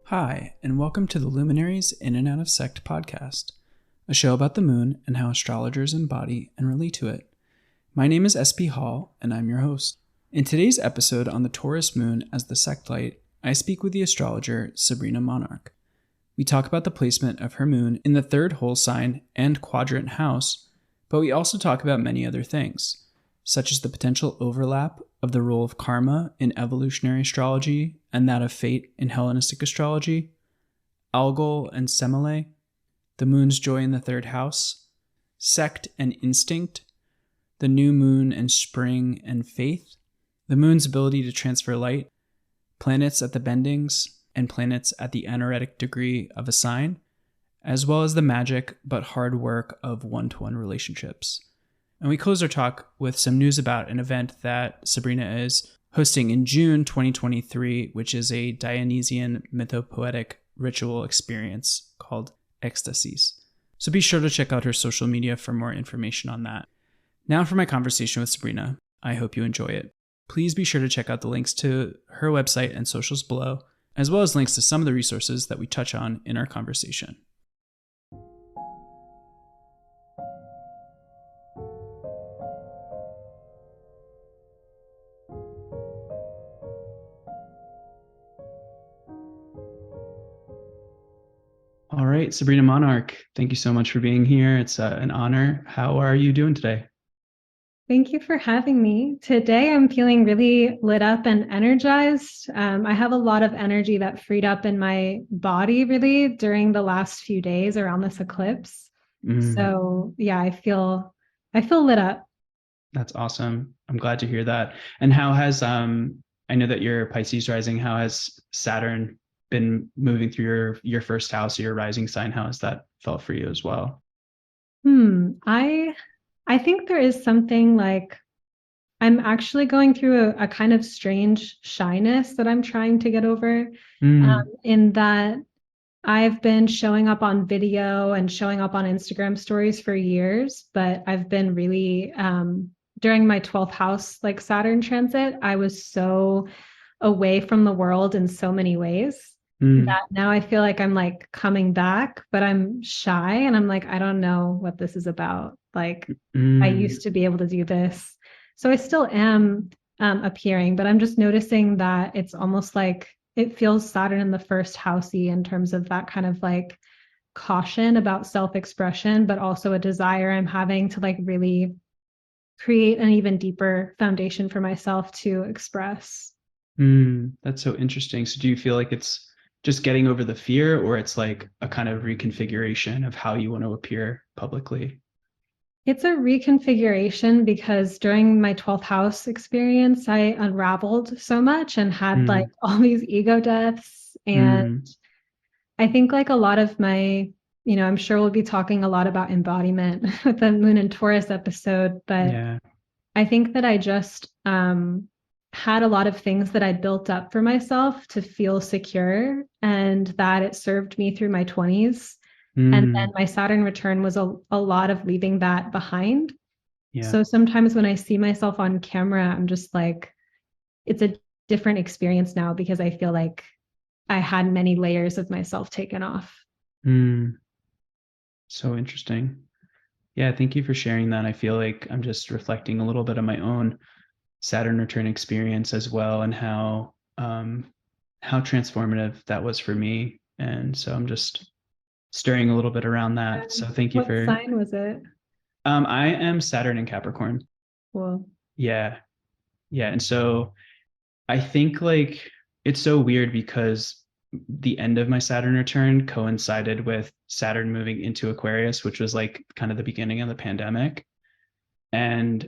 Hi, and welcome to the Luminaries In and Out of Sect podcast, a show about the moon and how astrologers embody and relate to it. My name is SP Hall, and I'm your host. In today's episode on the Taurus Moon as the Sect Light, I speak with the astrologer Sabrina Monarch. We talk about the placement of her moon in the third whole sign and quadrant house, but we also talk about many other things, such as the potential overlap of the role of karma in evolutionary astrology and that of fate in Hellenistic astrology, Algol and Semele, the moon's joy in the third house, sect and instinct, the new moon and spring and faith, the moon's ability to transfer light, planets at the bendings, and planets at the anaretic degree of a sign, as well as the magic but hard work of one-to-one relationships. And we close our talk with some news about an event that Sabrina is hosting in June 2023, which is a Dionysian mytho-poetic ritual experience called Ecstasis. So be sure to check out her social media for more information on that. Now for my conversation with Sabrina. I hope you enjoy it. Please be sure to check out the links to her website and socials below, as well as links to some of the resources that we touch on in our conversation. All right, Sabrina Monarch, thank you so much for being here. It's an honor. How are you doing today? Thank you for having me. Today, I'm feeling really lit up and energized. I have a lot of energy that freed up in my body really during the last few days around this eclipse. So yeah, I feel lit up. That's awesome. I'm glad to hear that. And how has I know that you're Pisces rising. How has Saturn been moving through your first house, your rising sign? How has that felt for you as well? I think there is something like I'm actually going through a kind of strange shyness that I'm trying to get over, in that I've been showing up on video and showing up on Instagram stories for years, but I've been really, during my 12th house, like Saturn transit, I was so away from the world in so many ways that now I feel like I'm like coming back, but I'm shy and I'm like, I don't know what this is about. Like I used to be able to do this. So I still am appearing, but I'm just noticing that it's almost like it feels Saturn in the first housey in terms of that kind of like caution about self-expression, but also a desire I'm having to like really create an even deeper foundation for myself to express. That's so interesting. So do you feel like it's just getting over the fear, or it's like a kind of reconfiguration of how you want to appear publicly? It's a reconfiguration because during my 12th house experience, I unraveled so much and had like all these ego deaths. And I think like a lot of my, I'm sure we'll be talking a lot about embodiment with the Moon and Taurus episode, but Yeah. I think that I just had a lot of things that I built up for myself to feel secure and that it served me through my 20s. And then my Saturn return was a lot of leaving that behind. Yeah. So sometimes when I see myself on camera, I'm just like, it's a different experience now because I feel like I had many layers of myself taken off. So interesting. Yeah, thank you for sharing that. I feel like I'm just reflecting a little bit of my own Saturn return experience as well, and how transformative that was for me. And so I'm just stirring a little bit around that. So thank you What for. sign was it? I am Saturn in Capricorn. Well, Yeah, yeah, and so I think like it's so weird because the end of my Saturn return coincided with Saturn moving into Aquarius, which was like kind of the beginning of the pandemic. And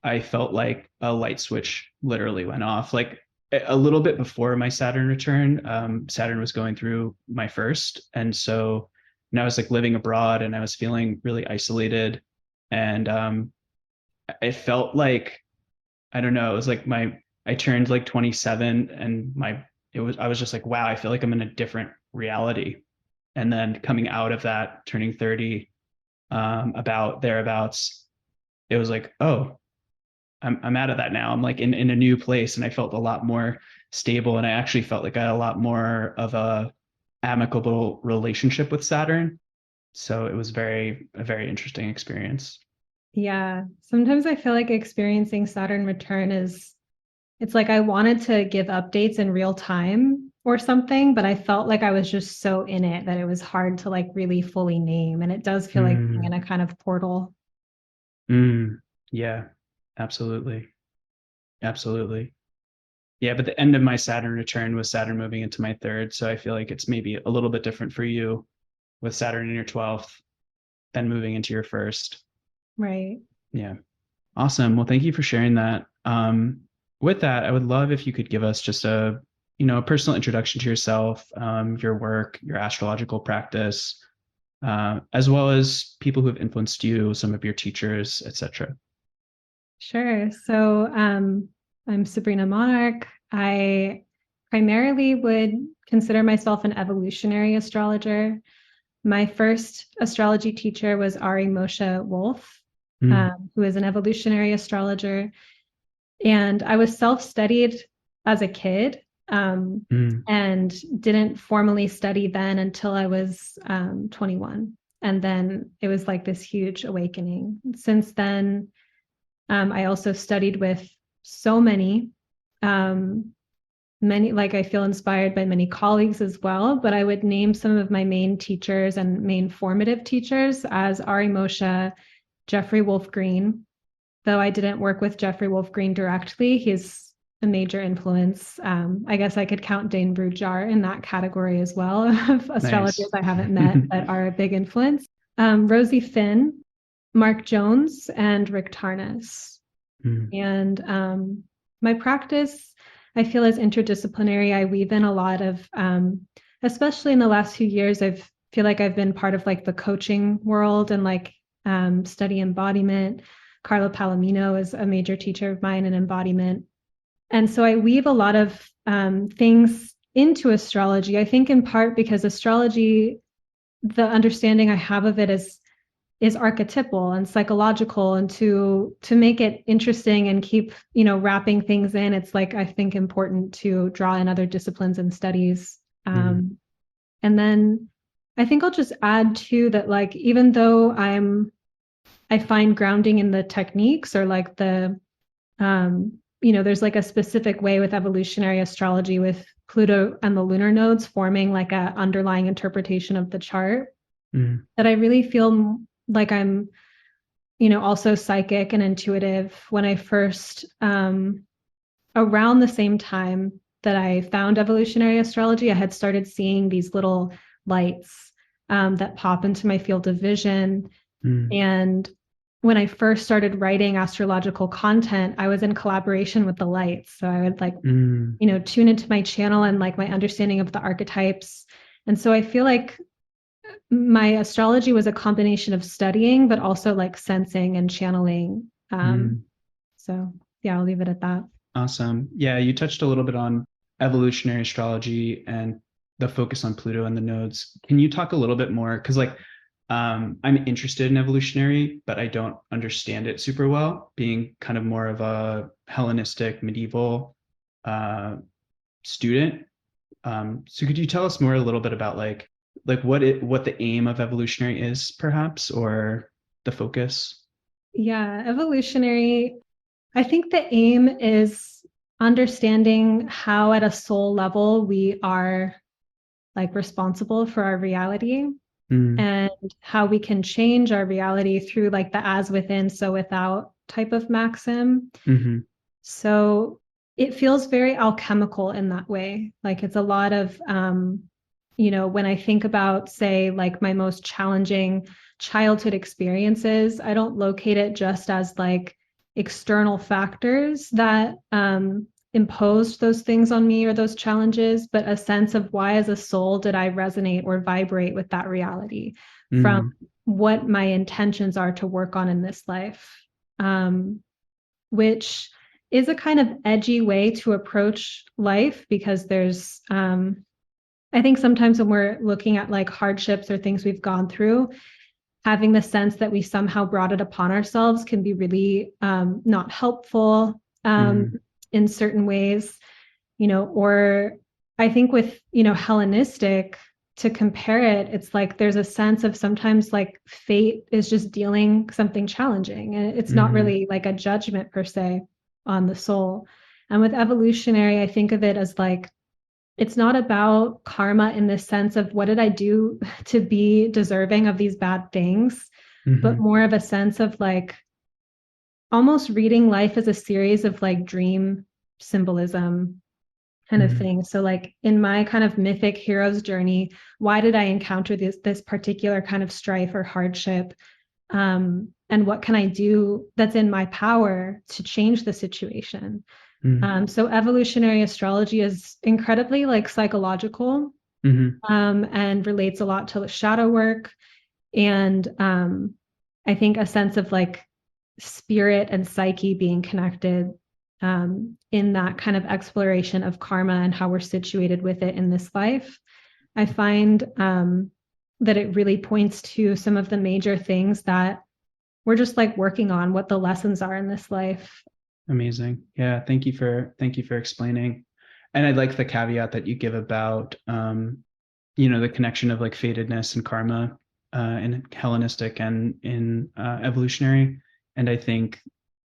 I felt like a light switch literally went off. Like a little bit before my Saturn return, Saturn was going through my first. And so I was like living abroad and I was feeling really isolated. And it felt like, I don't know, it was like I turned like 27 and I was just like, wow, I feel like I'm in a different reality. And then coming out of that, turning 30, about thereabouts, it was like, oh, I'm out of that now. I'm like in a new place, and I felt a lot more stable. And I actually felt like I had a lot more of a amicable relationship with Saturn. So it was a very interesting experience. Yeah. Sometimes I feel like experiencing Saturn return it's like I wanted to give updates in real time or something, but I felt like I was just so in it that it was hard to like really fully name. And it does feel like being in a kind of portal. Yeah, absolutely. Absolutely. Yeah, but the end of my Saturn return was Saturn moving into my third. So I feel like it's maybe a little bit different for you with Saturn in your 12th, then moving into your first. Right. Yeah. Awesome. Well, thank you for sharing that. With that, I would love if you could give us just a personal introduction to yourself, your work, your astrological practice, as well as people who have influenced you, some of your teachers, etc. Sure. So I'm Sabrina Monarch. I primarily would consider myself an evolutionary astrologer. My first astrology teacher was Ari Moshe Wolf, who is an evolutionary astrologer. And I was self-studied as a kid and didn't formally study then until I was 21. And then it was like this huge awakening. Since then, I also studied with so many, like I feel inspired by many colleagues as well, but I would name some of my main teachers and main formative teachers as Ari Moshe, Jeffrey Wolf Green, though I didn't work with Jeffrey Wolf Green directly. He's a major influence. I guess I could count Dane Brugjar in that category as well of astrologers I haven't met that are a big influence. Rosie Finn, Mark Jones, and Rick Tarnas. And my practice, I feel, is interdisciplinary. I weave in a lot of, especially in the last few years, I feel like I've been part of like the coaching world and like study embodiment. Carlo Palomino is a major teacher of mine in embodiment. And so I weave a lot of things into astrology, I think in part because astrology, the understanding I have of it is archetypal and psychological, and to make it interesting and keep wrapping things in, it's like I think important to draw in other disciplines and studies. And then I think I'll just add too that like even though I find grounding in the techniques or like the there's like a specific way with evolutionary astrology with Pluto and the lunar nodes forming like a underlying interpretation of the chart that I really feel like I'm also psychic and intuitive. When I first around the same time that I found evolutionary astrology, I had started seeing these little lights that pop into my field of vision. And when I first started writing astrological content, I was in collaboration with the lights. So I would like, tune into my channel and like my understanding of the archetypes. And so I feel like my astrology was a combination of studying, but also like sensing and channeling. So yeah, I'll leave it at that. Awesome. Yeah, you touched a little bit on evolutionary astrology and the focus on Pluto and the nodes. Can you talk a little bit more? Because like I'm interested in evolutionary, but I don't understand it super well, being kind of more of a Hellenistic medieval student. So could you tell us more a little bit about like what the aim of evolutionary is, perhaps, or the focus? Yeah, evolutionary, I think the aim is understanding how at a soul level we are like responsible for our reality and how we can change our reality through like the as within, so without type of maxim. So it feels very alchemical in that way. Like it's a lot of, when I think about, say, like my most challenging childhood experiences, I don't locate it just as like external factors that imposed those things on me or those challenges, but a sense of why as a soul did I resonate or vibrate with that reality from what my intentions are to work on in this life, which is a kind of edgy way to approach life, because there's, I think sometimes when we're looking at like hardships or things we've gone through, having the sense that we somehow brought it upon ourselves can be really not helpful in certain ways. or I think with, Hellenistic, to compare it, it's like there's a sense of sometimes like fate is just dealing something challenging, and it's not really like a judgment per se on the soul. And with evolutionary, I think of it as like it's not about karma in the sense of what did I do to be deserving of these bad things, but more of a sense of like almost reading life as a series of like dream symbolism kind of thing. So like in my kind of mythic hero's journey, why did I encounter this particular kind of strife or hardship? And what can I do that's in my power to change the situation? So evolutionary astrology is incredibly like psychological, and relates a lot to shadow work, and I think a sense of like spirit and psyche being connected, in that kind of exploration of karma and how we're situated with it in this life. I find that it really points to some of the major things that we're just like working on, what the lessons are in this life. Amazing. Yeah. Thank you for explaining. And I like the caveat that you give about, the connection of like fatedness and karma, in Hellenistic and in evolutionary. And I think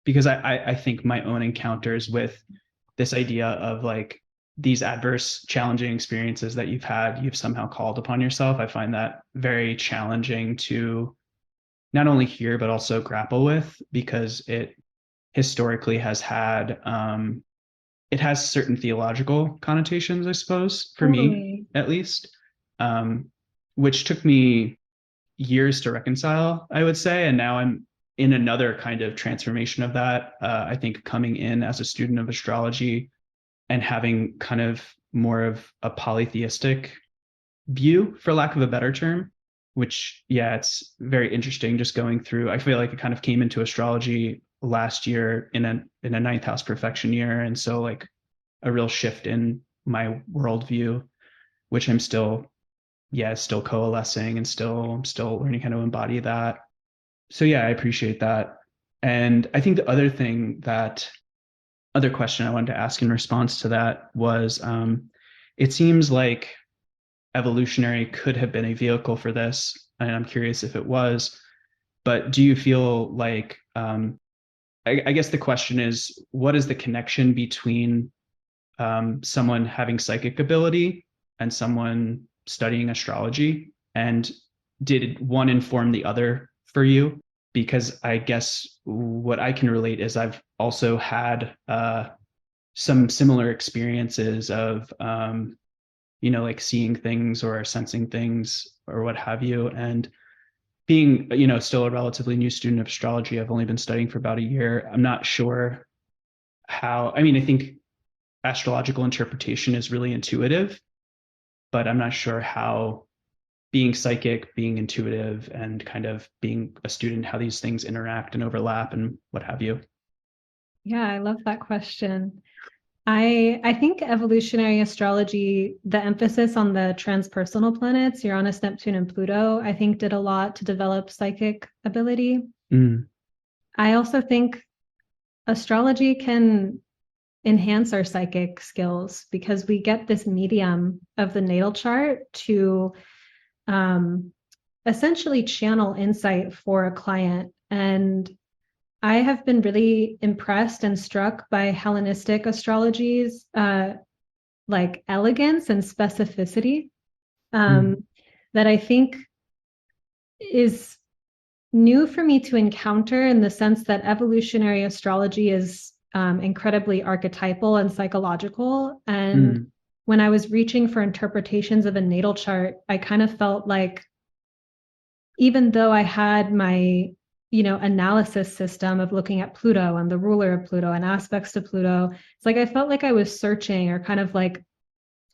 because I think my own encounters with this idea of like these adverse, challenging experiences that you've somehow called upon yourself. I find that very challenging to not only hear, but also grapple with, because it historically has had, it has certain theological connotations, I suppose, for me at least, which took me years to reconcile, I would say. And now I'm in another kind of transformation of that. I think coming in as a student of astrology and having kind of more of a polytheistic view, for lack of a better term, which, yeah, it's very interesting just going through. I feel like it kind of came into astrology last year in a ninth house perfection year. And so like a real shift in my worldview, which I'm still coalescing and still learning how to embody that. So yeah, I appreciate that. And I think the other question I wanted to ask in response to that was, it seems like evolutionary could have been a vehicle for this, and I'm curious if it was. But do you feel like, I guess the question is, what is the connection between someone having psychic ability and someone studying astrology? And did one inform the other for you? Because I guess what I can relate is I've also had some similar experiences of, like seeing things or sensing things or what have you. And being, still a relatively new student of astrology, I've only been studying for about a year. I'm not sure how, I mean, I think astrological interpretation is really intuitive, but I'm not sure how being psychic, being intuitive, and kind of being a student, how these things interact and overlap and what have you. Yeah, I love that question. I think evolutionary astrology, the emphasis on the transpersonal planets, Uranus, Neptune, and Pluto, I think did a lot to develop psychic ability. I also think astrology can enhance our psychic skills because we get this medium of the natal chart to essentially channel insight for a client. And I have been really impressed and struck by Hellenistic astrology's like elegance and specificity, that I think is new for me to encounter, in the sense that evolutionary astrology is incredibly archetypal and psychological. And when I was reaching for interpretations of a natal chart, I kind of felt like, even though I had my analysis system of looking at Pluto and the ruler of Pluto and aspects to Pluto, it's like I felt like I was searching, or kind of like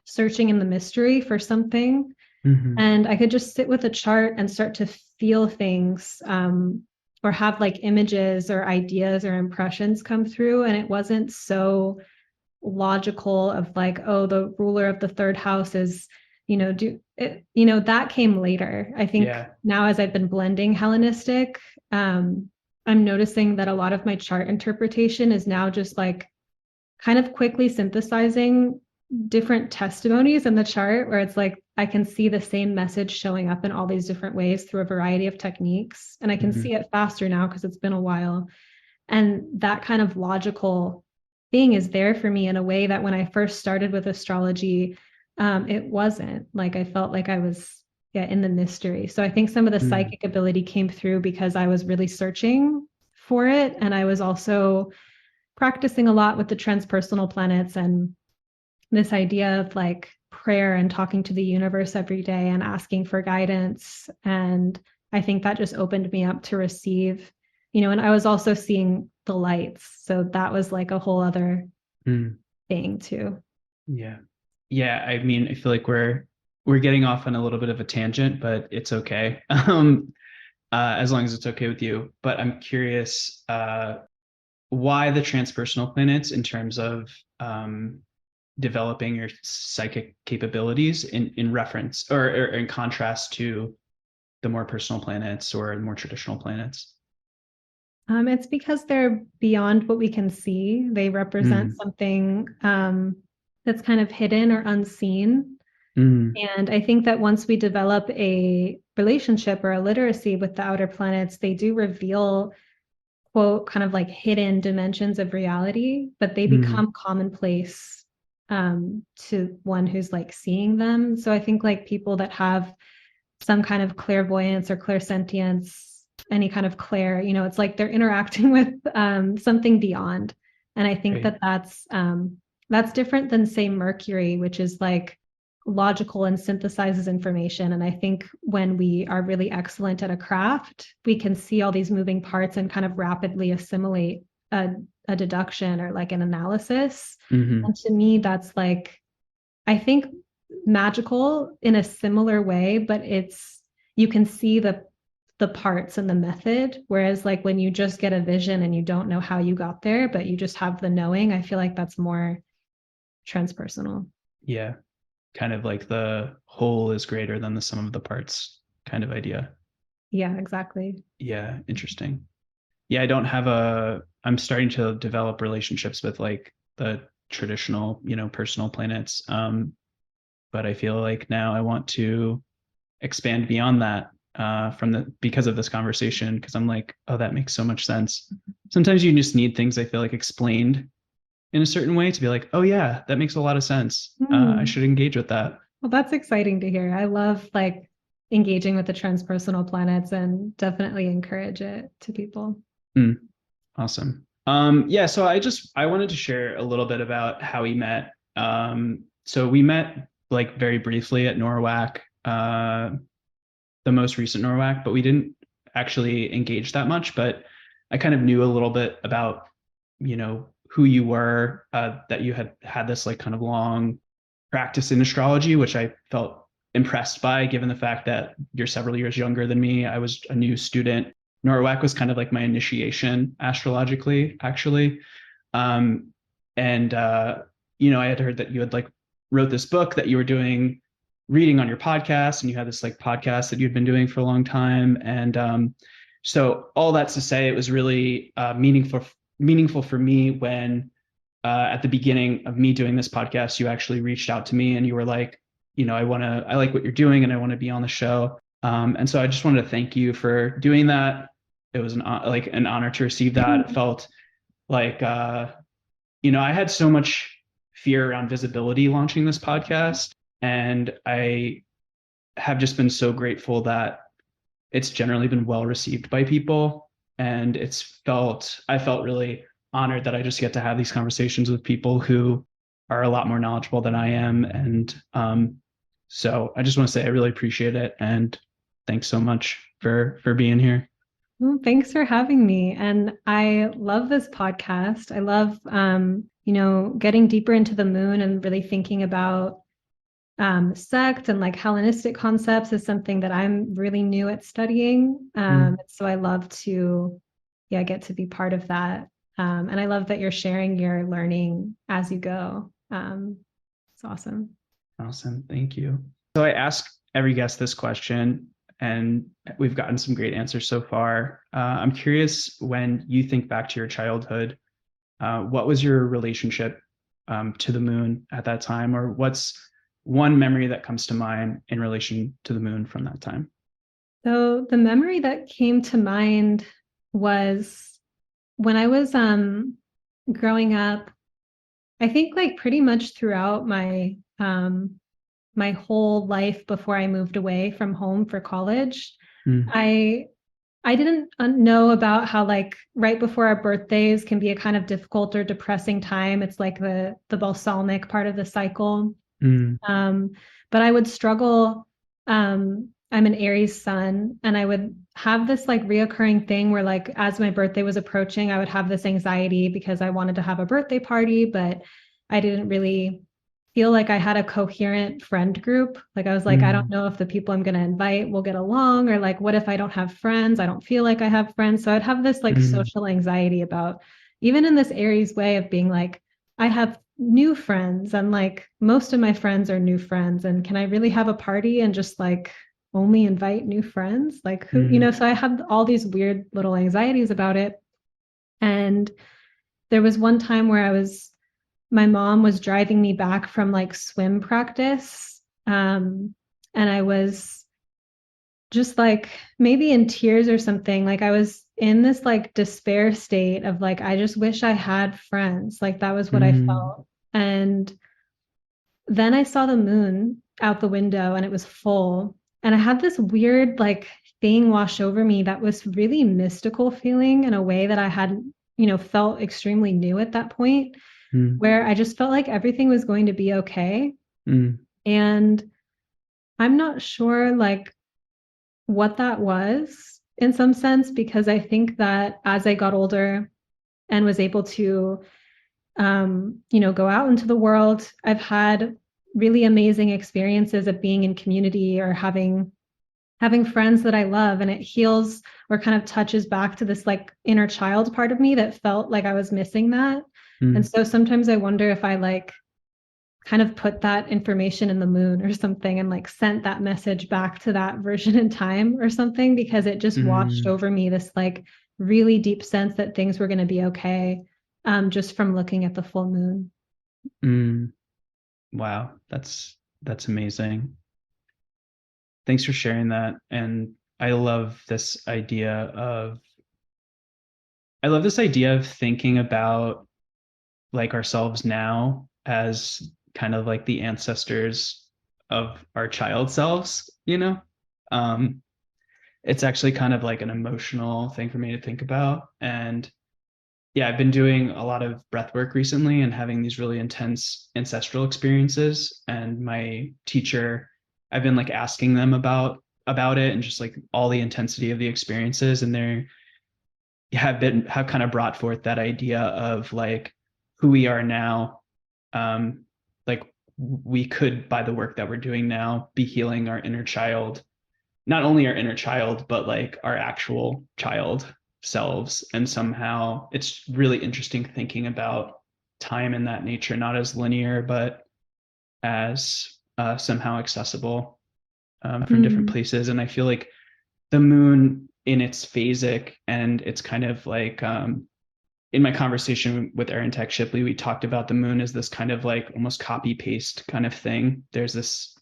searching in the mystery for something. And I could just sit with a chart and start to feel things, or have like images or ideas or impressions come through. And it wasn't so logical of like, oh, the ruler of the third house is, that came later. I think now, as I've been blending Hellenistic, I'm noticing that a lot of my chart interpretation is now just like kind of quickly synthesizing different testimonies in the chart where it's like I can see the same message showing up in all these different ways through a variety of techniques. And I can see it faster now because it's been a while. And that kind of logical thing is there for me in a way that when I first started with astrology, it wasn't. Like I felt like I was in the mystery. So I think some of the psychic ability came through because I was really searching for it. And I was also practicing a lot with the transpersonal planets and this idea of like prayer and talking to the universe every day and asking for guidance. And I think that just opened me up to receive, and I was also seeing the lights. So that was like a whole other thing too. Yeah. Yeah. I mean, I feel like we're getting off on a little bit of a tangent, but it's okay. As long as it's okay with you. But I'm curious, why the transpersonal planets in terms of developing your psychic capabilities in reference or in contrast to the more personal planets or more traditional planets? It's because they're beyond what we can see. They represent something that's kind of hidden or unseen. And I think that once we develop a relationship or a literacy with the outer planets, they do reveal, quote, kind of like hidden dimensions of reality, but they become commonplace to one who's like seeing them. So I think like people that have some kind of clairvoyance or clairsentience, any kind of clair, it's like they're interacting with something beyond. And I think that's different than, say, Mercury, which is like logical and synthesizes information. And I think when we are really excellent at a craft, we can see all these moving parts and kind of rapidly assimilate a deduction or like an analysis. And to me, that's like, I think magical in a similar way, but you can see the parts and the method. Whereas like when you just get a vision and you don't know how you got there, but you just have the knowing, I feel like that's more transpersonal. Yeah. Kind of like the whole is greater than the sum of the parts kind of idea. Yeah, exactly. Yeah. Interesting. Yeah. I'm starting to develop relationships with like the traditional, personal planets. But I feel like now I want to expand beyond that because of this conversation, because I'm like, oh, that makes so much sense. Sometimes you just need things, I feel like, explained in a certain way to be like, oh yeah, that makes a lot of sense. I should engage with that. Well, that's exciting to hear. I love like engaging with the transpersonal planets and definitely encourage it to people. Awesome. Yeah, so I wanted to share a little bit about how we met. So we met like very briefly at NORWAC, the most recent NORWAC, but we didn't actually engage that much. But I kind of knew a little bit about, who you were, that you had this like kind of long practice in astrology, which I felt impressed by, given the fact that you're several years younger than me. I was a new student. NORWAC was kind of like my initiation astrologically, actually. And I had heard that you had like wrote this book that you were doing reading on your podcast, and you had this like podcast that you'd been doing for a long time. And so all that's to say, it was really meaningful for me when at the beginning of me doing this podcast, you actually reached out to me and you were like, I like what you're doing and I want to be on the show. And so I just wanted to thank you for doing that. It was an honor to receive that. It felt like, I had so much fear around visibility launching this podcast. And I have just been so grateful that it's generally been well received by people. And I felt really honored that I just get to have these conversations with people who are a lot more knowledgeable than I am. And so I just want to say I really appreciate it. And thanks so much for being here. Well, thanks for having me. And I love this podcast. I love, getting deeper into the moon and really thinking about sect and like Hellenistic concepts is something that I'm really new at studying. So I love to, get to be part of that. And I love that you're sharing your learning as you go. It's awesome. Awesome. Thank you. So I ask every guest this question, and we've gotten some great answers so far. I'm curious, when you think back to your childhood, what was your relationship to the moon at that time? Or what's one memory that comes to mind in relation to the moon from that time? So the memory that came to mind was when I was growing up. I think like pretty much throughout my whole life before I moved away from home for college, I didn't know about how like right before our birthdays can be a kind of difficult or depressing time. It's like the balsamic part of the cycle. But I would struggle. I'm an Aries sun, and I would have this like reoccurring thing where like as my birthday was approaching, I would have this anxiety because I wanted to have a birthday party, but I didn't really feel like I had a coherent friend group. Like I was like, I don't know if the people I'm going to invite will get along, or like, what if I don't have friends? I don't feel like I have friends. So I'd have this like social anxiety about, even in this Aries way of being like, I have new friends and like most of my friends are new friends. And can I really have a party and just like only invite new friends? Like who, so I had all these weird little anxieties about it. And there was one time where my mom was driving me back from like swim practice. And I was just like maybe in tears or something. Like I was in this like despair state of like, I just wish I had friends. Like that was what I felt. And then I saw the moon out the window and it was full. And I had this weird like thing wash over me that was really mystical feeling in a way that I hadn't, felt extremely new at that point, where I just felt like everything was going to be okay. And I'm not sure like what that was in some sense, because I think that as I got older and was able to go out into the world, I've had really amazing experiences of being in community or having friends that I love, and it heals or kind of touches back to this like inner child part of me that felt like I was missing that. And so sometimes I wonder if I like kind of put that information in the moon or something and like sent that message back to that version in time or something, because it just washed over me this like really deep sense that things were going to be okay, just from looking at the full moon. Wow, that's amazing. Thanks for sharing that. And I love this idea of thinking about like ourselves now as kind of like the ancestors of our child selves, it's actually kind of like an emotional thing for me to think about. And yeah, I've been doing a lot of breath work recently and having these really intense ancestral experiences. And my teacher, I've been like asking them about it and just like all the intensity of the experiences. And they have kind of brought forth that idea of like who we are now. Like we could, by the work that we're doing now, be healing our inner child, not only our inner child, but like our actual child selves. And somehow it's really interesting thinking about time in that nature, not as linear, but as somehow accessible from different places. And I feel like the moon in its phasic and it's kind of like in my conversation with Erin Tech Shipley, we talked about the moon as this kind of like almost copy paste kind of thing. There's this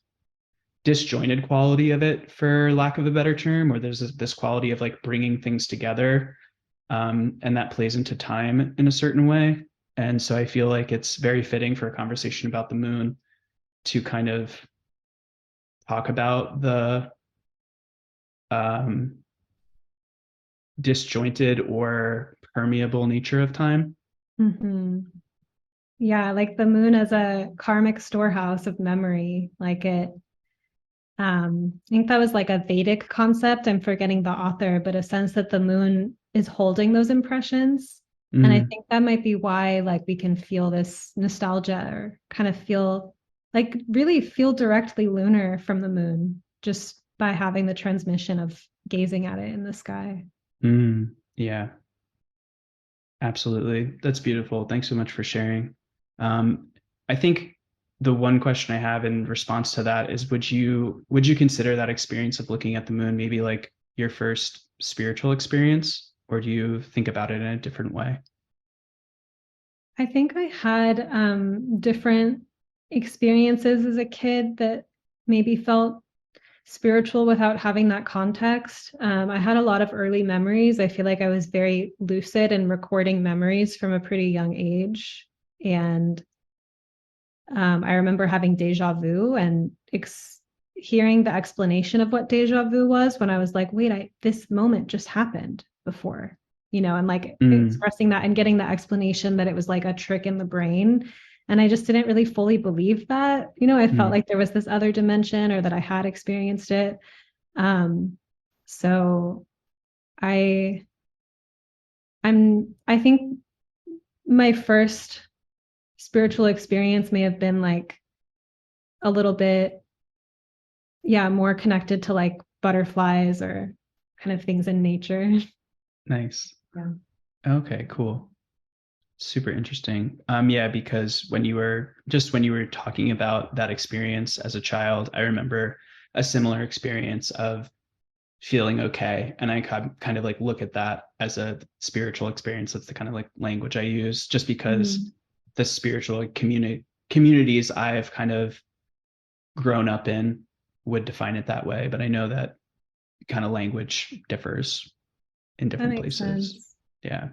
disjointed quality of it, for lack of a better term, or there's this quality of like bringing things together, and that plays into time in a certain way. And so I feel like it's very fitting for a conversation about the moon to kind of talk about the disjointed or permeable nature of time. Yeah, like the moon as a karmic storehouse of memory. Like it, I think that was like a Vedic concept. I'm forgetting the author, but a sense that the moon is holding those impressions. And I think that might be why like we can feel this nostalgia or kind of feel like really feel directly lunar from the moon just by having the transmission of gazing at it in the sky. Yeah, absolutely. That's beautiful. Thanks so much for sharing. I think the one question I have in response to that is, would you consider that experience of looking at the moon maybe like your first spiritual experience, or do you think about it in a different way? I think I had different experiences as a kid that maybe felt spiritual without having that context. I had a lot of early memories. I feel like I was very lucid in recording memories from a pretty young age. And I remember having deja vu and hearing the explanation of what deja vu was when I was like, wait, this moment just happened before, and like expressing that and getting the explanation that it was like a trick in the brain. And I just didn't really fully believe that. I felt like there was this other dimension or that I had experienced it. So I think my first spiritual experience may have been like a little bit, more connected to like butterflies or kind of things in nature. Nice. Yeah. Okay, cool. Super interesting. Yeah, because when you were talking about that experience as a child, I remember a similar experience of feeling okay. And I kind of like look at that as a spiritual experience. That's the kind of like language I use, just because the spiritual communities I've kind of grown up in would define it that way. But I know that kind of language differs in different places. Sense. Yeah.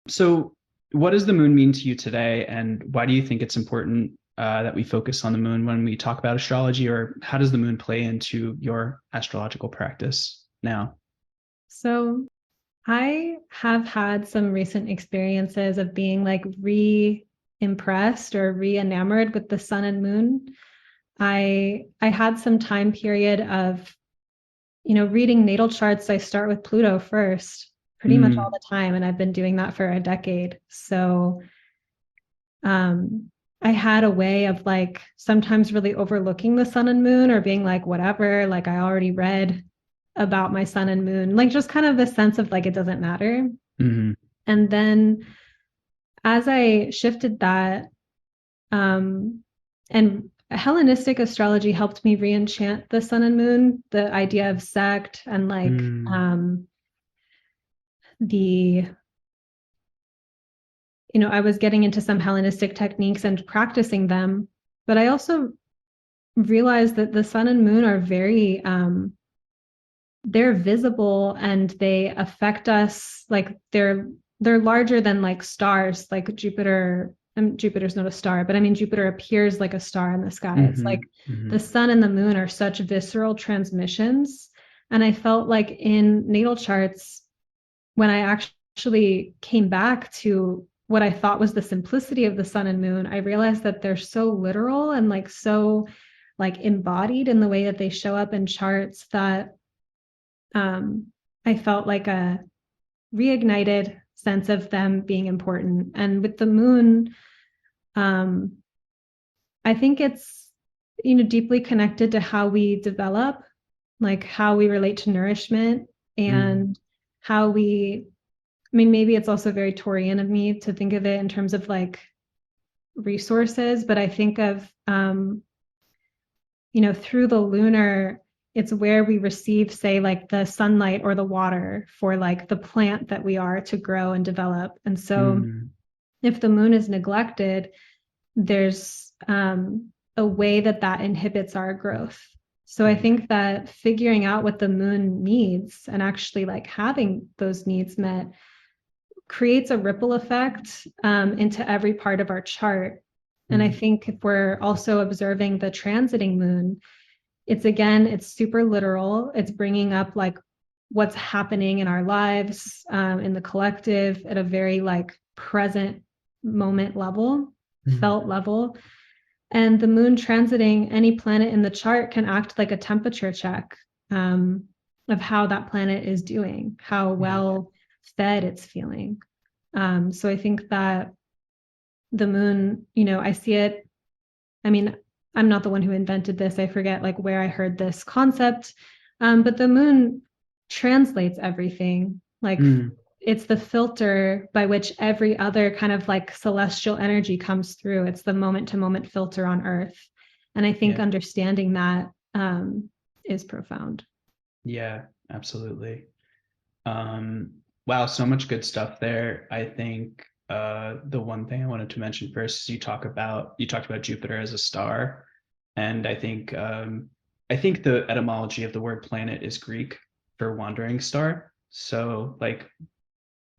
So what does the moon mean to you today? And why do you think it's important that we focus on the moon when we talk about astrology, or how does the moon play into your astrological practice now? So I have had some recent experiences of being like re-impressed or re-enamored with the sun and moon. I had some time period of, reading natal charts. I start with Pluto first, pretty much all the time, and I've been doing that for a decade. So I had a way of like sometimes really overlooking the sun and moon or being like, whatever, like I already read about my sun and moon, like just kind of the sense of like it doesn't matter. And then as I shifted that, and Hellenistic astrology helped me re-enchant the sun and moon, the idea of sect and like I was getting into some Hellenistic techniques and practicing them, but I also realized that the sun and moon are very they're visible and they affect us. Like they're larger than like stars, like Jupiter. And Jupiter's not a star, but I mean Jupiter appears like a star in the sky. It's like the sun and the moon are such visceral transmissions. And I felt like in natal charts, when I actually came back to what I thought was the simplicity of the sun and moon, I realized that they're so literal and like so like embodied in the way that they show up in charts that I felt like a reignited sense of them being important. And with the moon, I think it's, deeply connected to how we develop, like how we relate to nourishment and how maybe it's also very Taurian of me to think of it in terms of like resources, but I think of, through the lunar, it's where we receive, say, like the sunlight or the water for like the plant that we are to grow and develop. And so if the moon is neglected, there's a way that inhibits our growth. So I think that figuring out what the moon needs and actually like having those needs met creates a ripple effect into every part of our chart. And I think if we're also observing the transiting moon, it's super literal. It's bringing up like what's happening in our lives, in the collective at a very like present moment level, felt level. And the moon transiting any planet in the chart can act like a temperature check of how that planet is doing, how well fed it's feeling. So I think that the moon, I see it. I mean, I'm not the one who invented this. I forget like where I heard this concept. But the moon translates everything. Like it's the filter by which every other kind of like celestial energy comes through. It's the moment to moment filter on Earth. And I think understanding that is profound. Yeah, absolutely. Wow, so much good stuff there. I think the one thing I wanted to mention first is you talked about Jupiter as a star, and I think the etymology of the word planet is Greek for wandering star. So like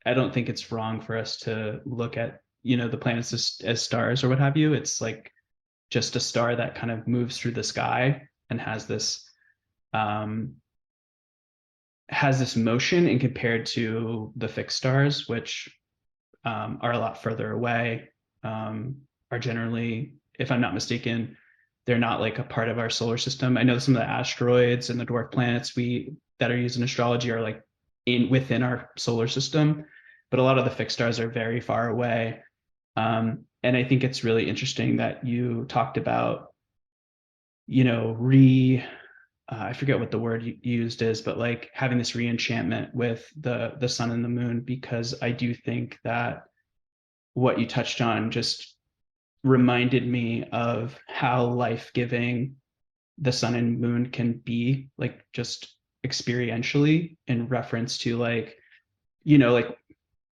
I don't think it's wrong for us to look at the planets as stars or what have you. It's like just a star that kind of moves through the sky and um, has this motion, and compared to the fixed stars, which are a lot further away, are generally, if I'm not mistaken, they're not like a part of our solar system. I know some of the asteroids and the dwarf planets that are used in astrology are like within our solar system, but a lot of the fixed stars are very far away. And I think it's really interesting that you talked about, I forget what the word used is, but like having this re-enchantment with the sun and the moon, because I do think that what you touched on just reminded me of how life-giving the sun and moon can be, like just experientially, in reference to like, like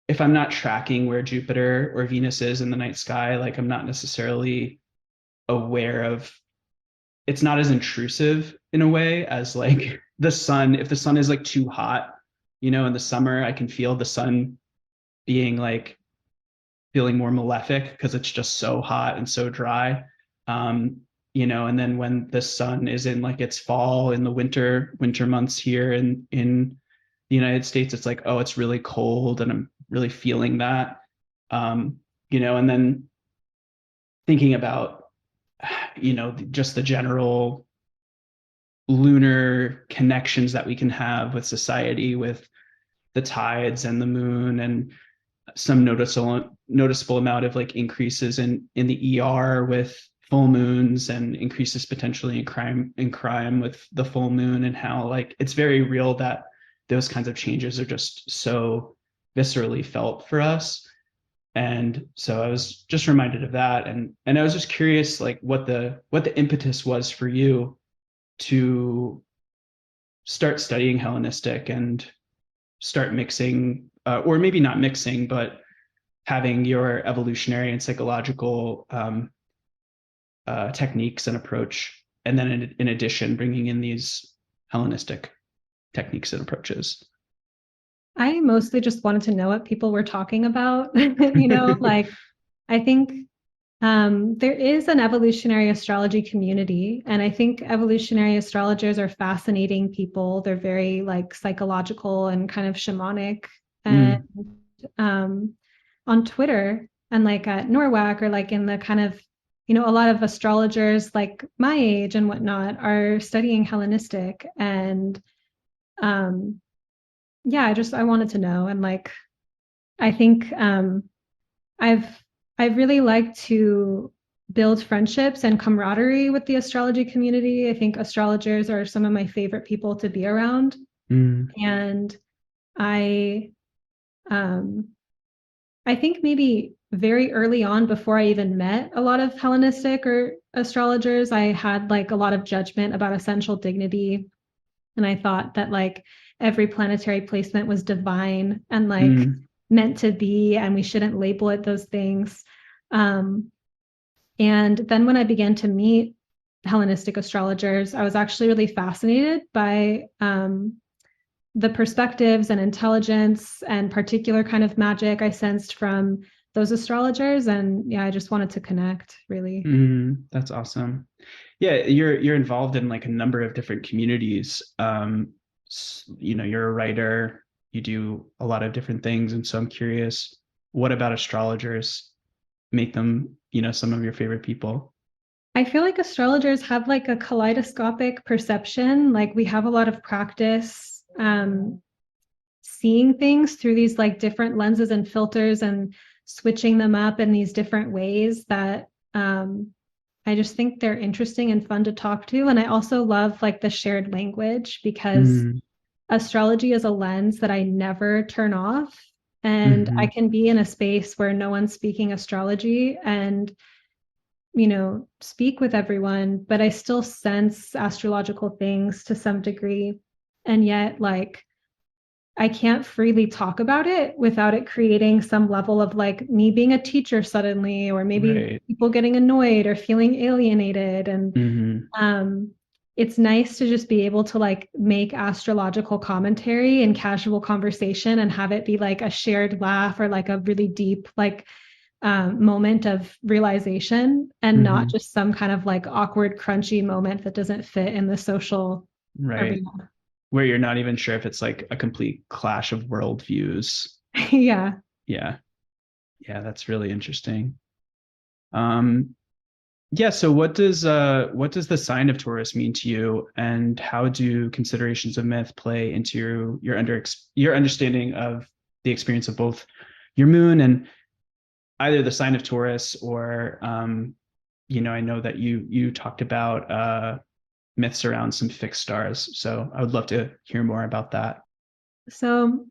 if I'm not tracking where Jupiter or Venus is in the night sky, like I'm not necessarily aware of, it's not as intrusive in a way as like the sun. If the sun is like too hot, in the summer, I can feel the sun being like feeling more malefic because it's just so hot and so dry. And then when the sun is in like its fall in the winter months here in the United States, it's like, oh, it's really cold and I'm really feeling that. And then thinking about, just the general lunar connections that we can have with society, with the tides and the moon, and some noticeable amount of like increases in the ER with full moons, and increases potentially in crime with the full moon, and how like it's very real that those kinds of changes are just so viscerally felt for us. And so I was just reminded of that, and I was just curious like what the impetus was for you to start studying Hellenistic and start mixing, or maybe not mixing, but having your evolutionary and psychological techniques and approach, and then in addition, bringing in these Hellenistic techniques and approaches. I mostly just wanted to know what people were talking about. Like I think there is an evolutionary astrology community, and I think evolutionary astrologers are fascinating people. They're very like psychological and kind of shamanic. And on Twitter and like at NORWAC, or like in the kind of, a lot of astrologers like my age and whatnot are studying Hellenistic. And yeah, I wanted to know. And like, I think I've really liked to build friendships and camaraderie with the astrology community. I think astrologers are some of my favorite people to be around. And I think maybe very early on, before I even met a lot of Hellenistic or astrologers, I had like a lot of judgment about essential dignity. And I thought that like every planetary placement was divine and like meant to be, and we shouldn't label it those things. And then when I began to meet Hellenistic astrologers, I was actually really fascinated by the perspectives and intelligence and particular kind of magic I sensed from those astrologers. And yeah, I just wanted to connect, really. That's awesome. Yeah, you're involved in like a number of different communities. You're a writer, you do a lot of different things, and so I'm curious, what about astrologers make them, some of your favorite people? I feel like astrologers have like a kaleidoscopic perception. Like we have a lot of practice seeing things through these like different lenses and filters, and switching them up in these different ways that I just think they're interesting and fun to talk to. And I also love like the shared language, because astrology is a lens that I never turn off. And I can be in a space where no one's speaking astrology and, speak with everyone, but I still sense astrological things to some degree. And yet, like, I can't freely talk about it without it creating some level of like me being a teacher suddenly, or maybe Right. people getting annoyed or feeling alienated. And it's nice to just be able to like make astrological commentary and casual conversation and have it be like a shared laugh or like a really deep like moment of realization, and not just some kind of like awkward, crunchy moment that doesn't fit in the social Right. arena. Where you're not even sure if it's like a complete clash of worldviews. Yeah. Yeah. Yeah, that's really interesting. Um, yeah, so what does the sign of Taurus mean to you, and how do considerations of myth play into your understanding of the experience of both your moon and either the sign of Taurus or I know that you talked about myths around some fixed stars. So I would love to hear more about that. So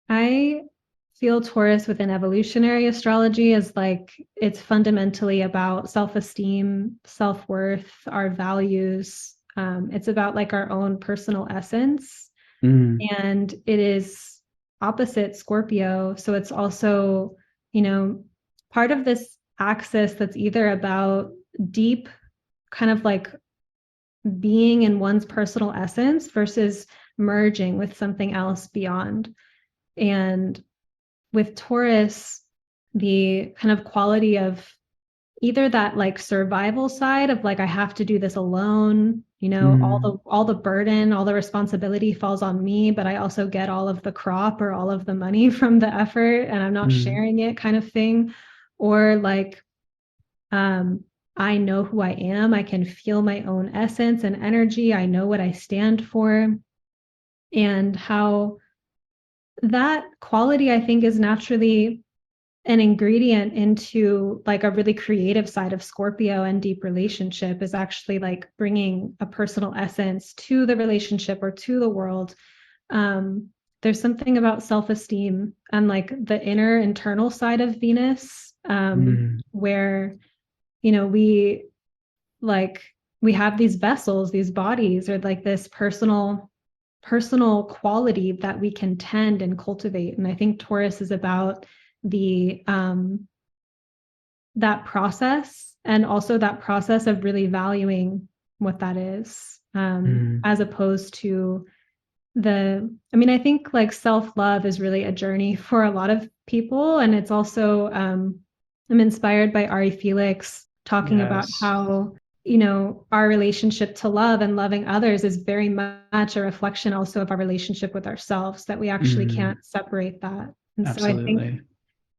I feel Taurus within evolutionary astrology is like it's fundamentally about self-esteem, self-worth, our values. It's about like our own personal essence. And it is opposite Scorpio. So it's also, you know, part of this axis that's either about deep kind of like being in one's personal essence versus merging with something else beyond. And with Taurus, the kind of quality of either that like survival side of like I have to do this alone, all the burden, all the responsibility falls on me, but I also get all of the crop or all of the money from the effort and I'm not sharing it kind of thing. Or like I know who I am, I can feel my own essence and energy, I know what I stand for, and how that quality I think is naturally an ingredient into like a really creative side of Scorpio. And deep relationship is actually like bringing a personal essence to the relationship or to the world. There's something about self-esteem and like the inner internal side of Venus, where we like we have these vessels, these bodies, or like this personal quality that we can tend and cultivate. And I think Taurus is about the that process, and also that process of really valuing what that is, as opposed to I think like self-love is really a journey for a lot of people. And it's also I'm inspired by Ari Felix talking about Yes. how our relationship to love and loving others is very much a reflection also of our relationship with ourselves, that we actually can't separate that. And so I think Absolutely.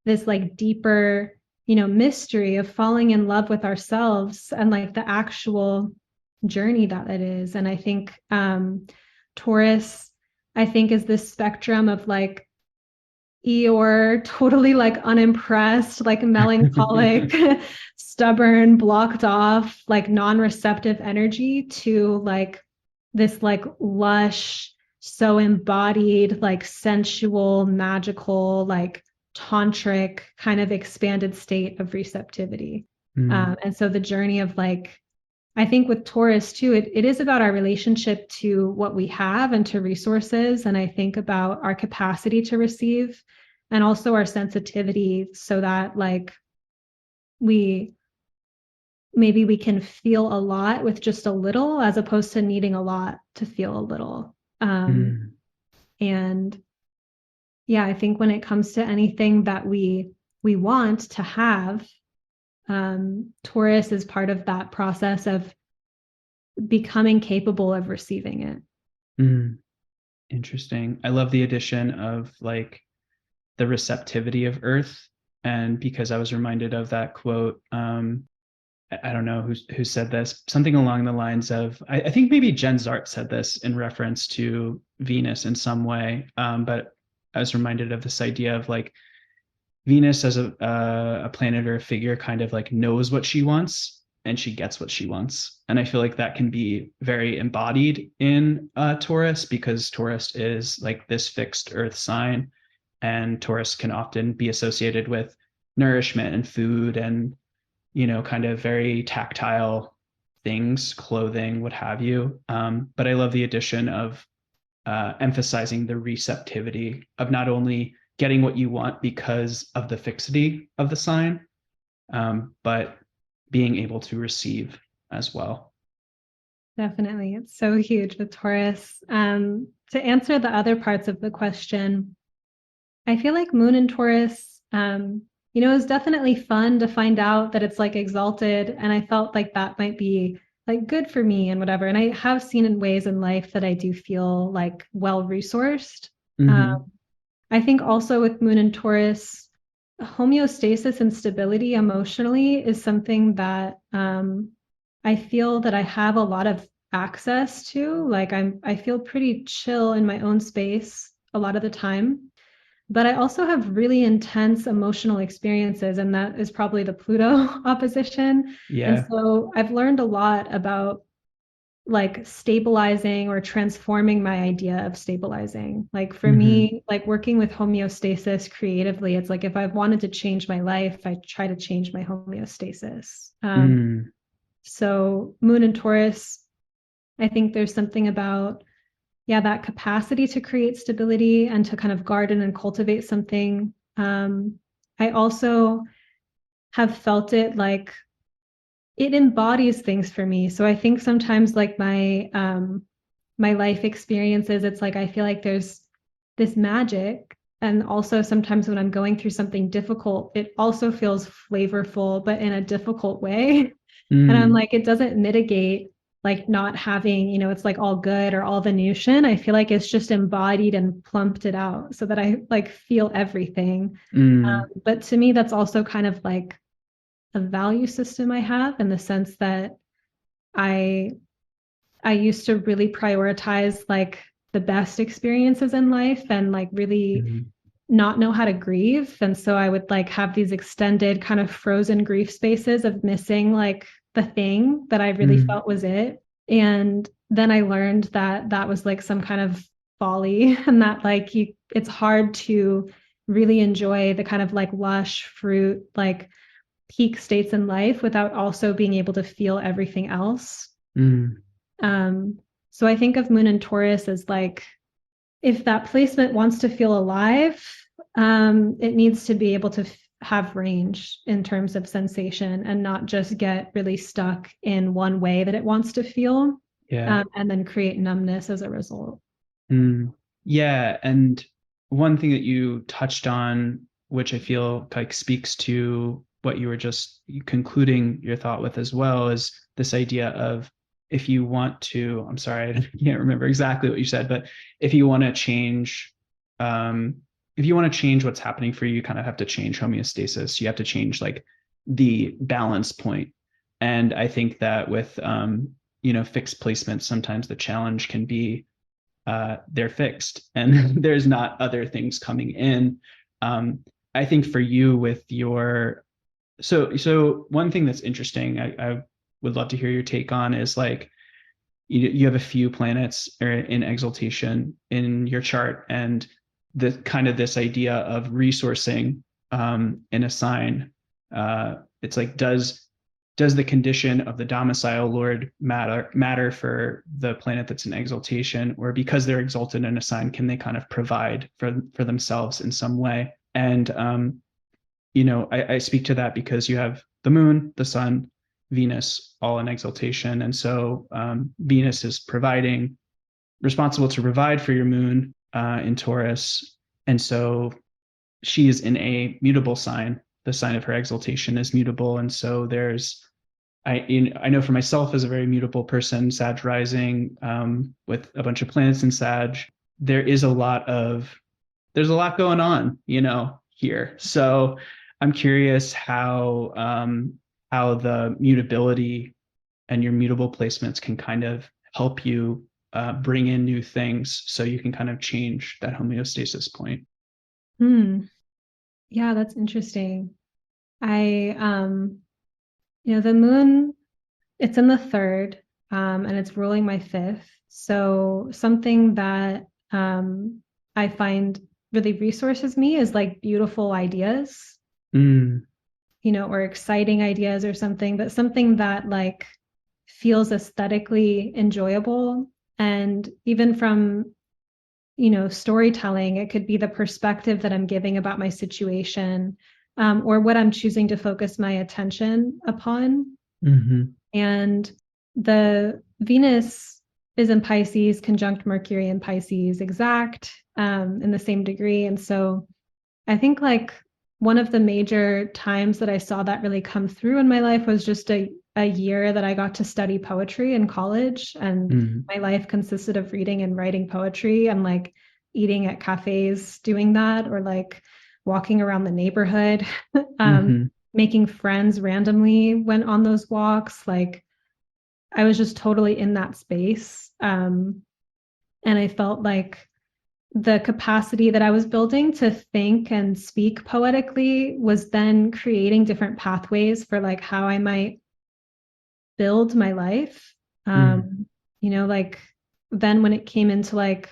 this like deeper mystery of falling in love with ourselves and like the actual journey that it is. And I think Taurus, I think, is this spectrum of like Eeyore, totally like unimpressed, like melancholic, stubborn, blocked off, like non-receptive energy, to like this like lush, so embodied, like sensual, magical, like tantric kind of expanded state of receptivity. And so the journey of like, I think with Taurus too, it is about our relationship to what we have and to resources. And I think about our capacity to receive and also our sensitivity, so that like we maybe we can feel a lot with just a little, as opposed to needing a lot to feel a little. And yeah, I think when it comes to anything that we want to have, Taurus is part of that process of becoming capable of receiving it. Interesting. I love the addition of like the receptivity of Earth. And because I was reminded of that quote, I don't know who said this, something along the lines of, I think maybe Jen Zart said this in reference to Venus in some way. But I was reminded of this idea of like Venus as a planet or a figure kind of like knows what she wants and she gets what she wants. And I feel like that can be very embodied in Taurus, because Taurus is like this fixed earth sign, and Taurus can often be associated with nourishment and food and, kind of very tactile things, clothing, what have you. But I love the addition of emphasizing the receptivity of not only getting what you want because of the fixity of the sign, but being able to receive as well. Definitely. It's so huge with Taurus. To answer the other parts of the question, I feel like Moon in Taurus, it's definitely fun to find out that it's like exalted. And I felt like that might be like good for me and whatever. And I have seen in ways in life that I do feel like well resourced. I think also with Moon in Taurus, homeostasis and stability emotionally is something that I feel that I have a lot of access to. Like I feel pretty chill in my own space a lot of the time. But I also have really intense emotional experiences, and that is probably the Pluto opposition. Yeah. And so I've learned a lot about like stabilizing or transforming my idea of stabilizing. Like for me, like working with homeostasis creatively, it's like if I wanted to change my life, I try to change my homeostasis. So Moon and Taurus, I think there's something about, that capacity to create stability and to kind of garden and cultivate something. I also have felt it like it embodies things for me. So I think sometimes like my life experiences, it's like I feel like there's this magic. And also sometimes when I'm going through something difficult, it also feels flavorful, but in a difficult way. And I'm like, it doesn't mitigate like not having, it's like all good or all Venusian. I feel like it's just embodied and plumped it out so that I like feel everything. But to me, that's also kind of like a value system I have, in the sense that I used to really prioritize like the best experiences in life and like really not know how to grieve. And so I would like have these extended kind of frozen grief spaces of missing like the thing that I really felt was it. And then I learned that that was like some kind of folly, and that like it's hard to really enjoy the kind of like lush fruit, like peak states in life without also being able to feel everything else. So I think of Moon and Taurus as like, if that placement wants to feel alive, it needs to be able to have range in terms of sensation and not just get really stuck in one way that it wants to feel, and then create numbness as a result. Yeah. And one thing that you touched on, which I feel like speaks to what you were just concluding your thought with as well, is this idea of, if you want to, I'm sorry, I can't remember exactly what you said, but if you want to change, what's happening for you, you kind of have to change homeostasis. You have to change like the balance point. And I think that with, fixed placements, sometimes the challenge can be, they're fixed and there's not other things coming in. I think for you with your, so one thing that's interesting, I would love to hear your take on, is like, you have a few planets in exaltation in your chart, and the kind of this idea of resourcing in a sign. It's like, does the condition of the domicile lord matter for the planet that's in exaltation, or because they're exalted in a sign, can they kind of provide for themselves in some way? And I speak to that because you have the moon, the sun, Venus, all in exaltation. And so Venus is responsible to provide for your moon in Taurus. And so she is in a mutable sign. The sign of her exaltation is mutable. And so I know for myself, as a very mutable person, Sag rising, with a bunch of planets in Sag, there's a lot going on, here. So I'm curious how the mutability and your mutable placements can kind of help you bring in new things, so you can kind of change that homeostasis point. Yeah, that's interesting. The moon, it's in the third, and it's ruling my fifth. So something that I find really resources me is like beautiful ideas, or exciting ideas or something, but something that like feels aesthetically enjoyable. And even from storytelling. It could be the perspective that I'm giving about my situation, or what I'm choosing to focus my attention upon. And the Venus is in Pisces, conjunct Mercury in Pisces, exact, in the same degree. And so I think like one of the major times that I saw that really come through in my life was just a year that I got to study poetry in college. And my life consisted of reading and writing poetry and like eating at cafes doing that, or like walking around the neighborhood, making friends randomly when on those walks. Like I was just totally in that space. And I felt like the capacity that I was building to think and speak poetically was then creating different pathways for like how I might build my life. Like then when it came into like,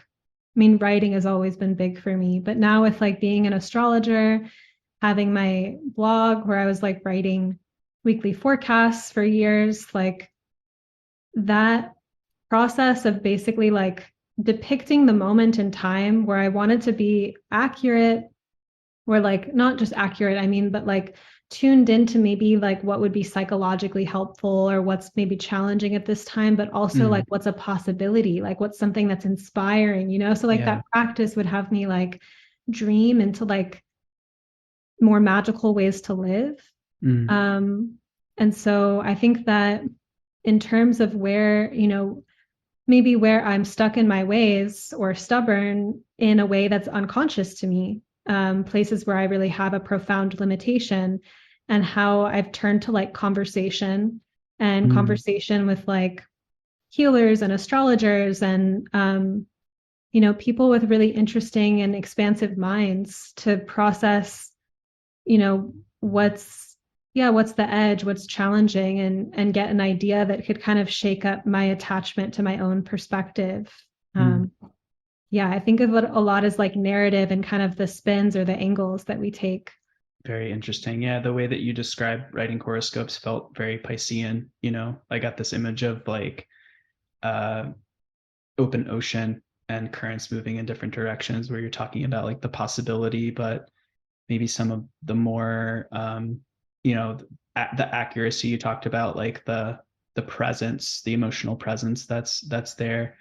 writing has always been big for me, but now with like being an astrologer, having my blog where I was like writing weekly forecasts for years, like that process of basically like depicting the moment in time where I wanted to be accurate, or like not just accurate, but like tuned into maybe like what would be psychologically helpful or what's maybe challenging at this time, but also like what's a possibility, like what's something that's inspiring, so like that practice would have me like dream into like more magical ways to live. And so I think that in terms of where, maybe where I'm stuck in my ways or stubborn in a way that's unconscious to me, places where I really have a profound limitation, and how I've turned to like conversation with like healers and astrologers and, people with really interesting and expansive minds to process, what's the edge, what's challenging, and get an idea that could kind of shake up my attachment to my own perspective. I think of it a lot as like narrative and kind of the spins or the angles that we take. Very interesting. Yeah, the way that you described writing horoscopes felt very Piscean. I got this image of like open ocean and currents moving in different directions, where you're talking about like the possibility, but maybe some of the more the accuracy you talked about, like the presence, the emotional presence that's there.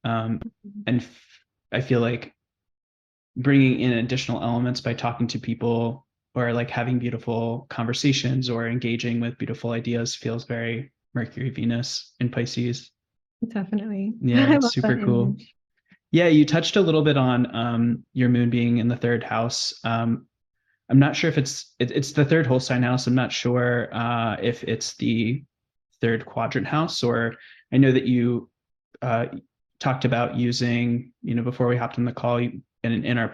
I feel like bringing in additional elements by talking to people, or like having beautiful conversations or engaging with beautiful ideas, feels very Mercury Venus in Pisces. Definitely. Yeah, it's super cool. Image. Yeah, you touched a little bit on your moon being in the third house. I'm not sure if it's the third whole sign house. I'm not sure if it's the third quadrant house, or I know that you talked about using, before we hopped on the call, and in our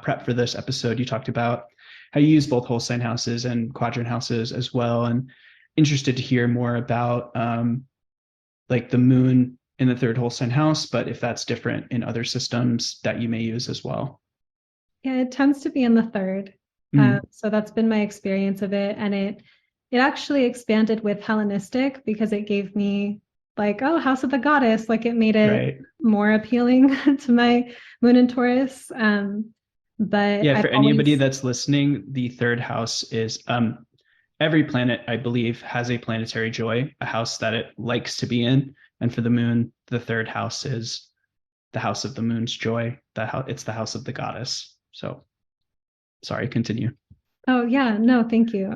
prep for this episode, you talked about how you use both whole sign houses and quadrant houses as well. And interested to hear more about like the moon in the third whole sign house, but if that's different in other systems that you may use as well. Yeah, it tends to be in the third. So that's been my experience of it. And it actually expanded with Hellenistic, because it gave me like, oh, house of the goddess. Like it made it more appealing to my moon in Taurus. But yeah, for anybody that's listening, the third house is every planet, I believe, has a planetary joy, a house that it likes to be in. And for the moon, the third house is the house of the moon's joy. It's the house of the goddess. So sorry, continue. Oh, yeah, no, thank you.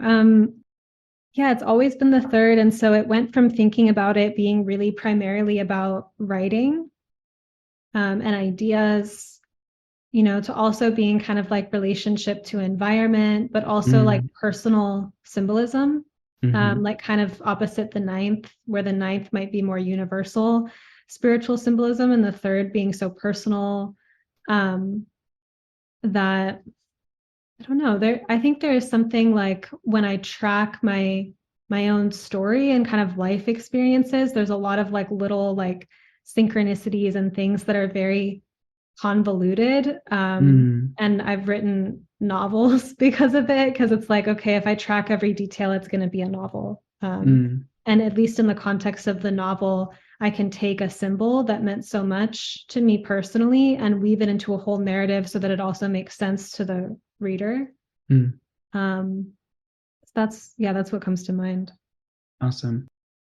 Yeah, it's always been the third. And so it went from thinking about it being really primarily about writing and ideas, to also being kind of like relationship to environment, but also like personal symbolism, like kind of opposite the ninth, where the ninth might be more universal spiritual symbolism, and the third being so personal that I don't know. I think there is something like when I track my own story and kind of life experiences, there's a lot of like little like synchronicities and things that are very convoluted. And I've written novels because of it, because it's like, okay, if I track every detail, it's going to be a novel. And at least in the context of the novel, I can take a symbol that meant so much to me personally and weave it into a whole narrative so that it also makes sense to the reader. That's what comes to mind. Awesome.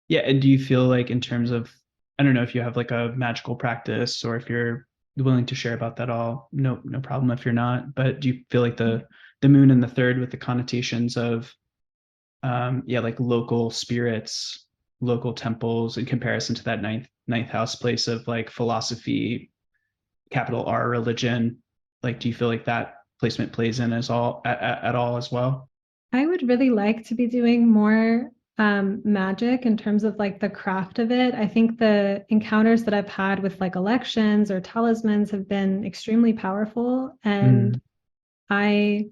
Yeah. And do you feel like, in terms of, I don't know if you have like a magical practice, or if you're willing to share about that all, no problem if you're not, but do you feel like the moon in the third, with the connotations of, like local spirits, local temples, in comparison to that ninth house place of like philosophy, capital R religion, like, do you feel like that placement plays in as all at all as well? I would really like to be doing more magic in terms of like the craft of it. I think the encounters that I've had with like elections or talismans have been extremely powerful, and I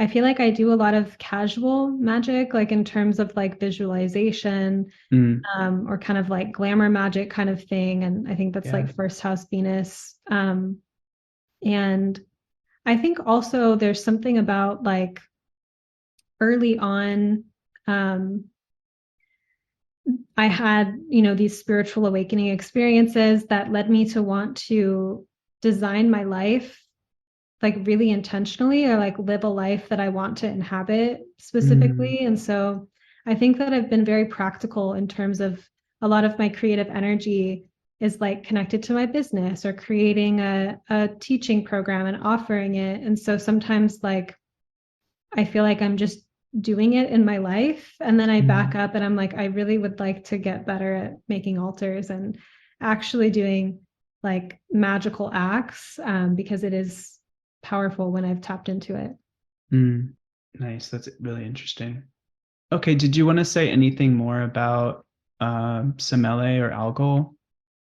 feel like I do a lot of casual magic, like in terms of like visualization, or kind of like glamour magic kind of thing. And I think that's like first house Venus. And I think also there's something about like early on, I had, these spiritual awakening experiences that led me to want to design my life like really intentionally, or like live a life that I want to inhabit specifically. And so I think that I've been very practical in terms of a lot of my creative energy is like connected to my business or creating a teaching program and offering it. And so sometimes like I feel like I'm just doing it in my life, and then I back up and I'm like, I really would like to get better at making altars and actually doing like magical acts, because it is powerful when I've tapped into it. Nice. That's really interesting. Okay. Did you want to say anything more about Semele or Algol?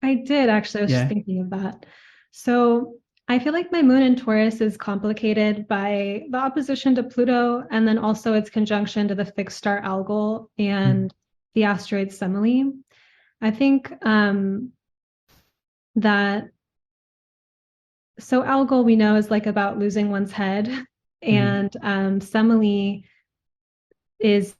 I did actually. I was just thinking of that. So I feel like my moon in Taurus is complicated by the opposition to Pluto, and then also its conjunction to the fixed star Algol and the asteroid Semele. I think that so Algol, we know, is like about losing one's head, and Semele is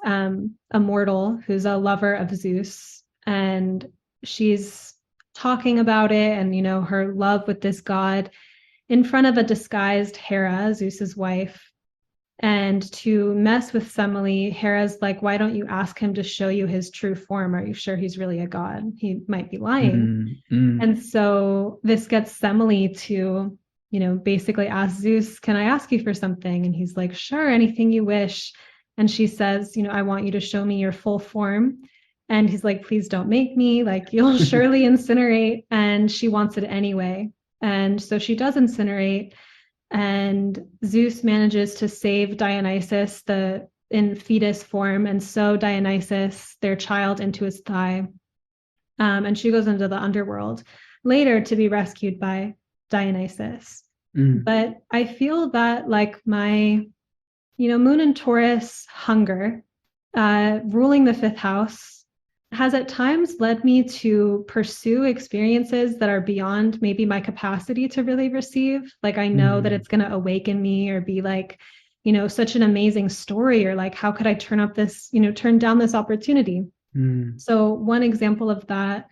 a mortal who's a lover of Zeus, and she's talking about it and her love with this god in front of a disguised Hera, Zeus's wife. And to mess with Semele, Hera's like, why don't you ask him to show you his true form? Are you sure he's really a god? He might be lying. And so this gets Semele to, basically ask Zeus, can I ask you for something? And he's like, sure, anything you wish. And she says, I want you to show me your full form. And he's like, please don't make me, like, you'll surely incinerate. And she wants it anyway. And so she does incinerate. And Zeus manages to save Dionysus in fetus form and sew Dionysus, their child, into his thigh. And she goes into the underworld later to be rescued by Dionysus. But I feel that like my, moon in Taurus hunger, ruling the fifth house, has at times led me to pursue experiences that are beyond maybe my capacity to really receive. Like I know that it's going to awaken me or be like, such an amazing story, or like, how could I turn down this opportunity? So one example of that,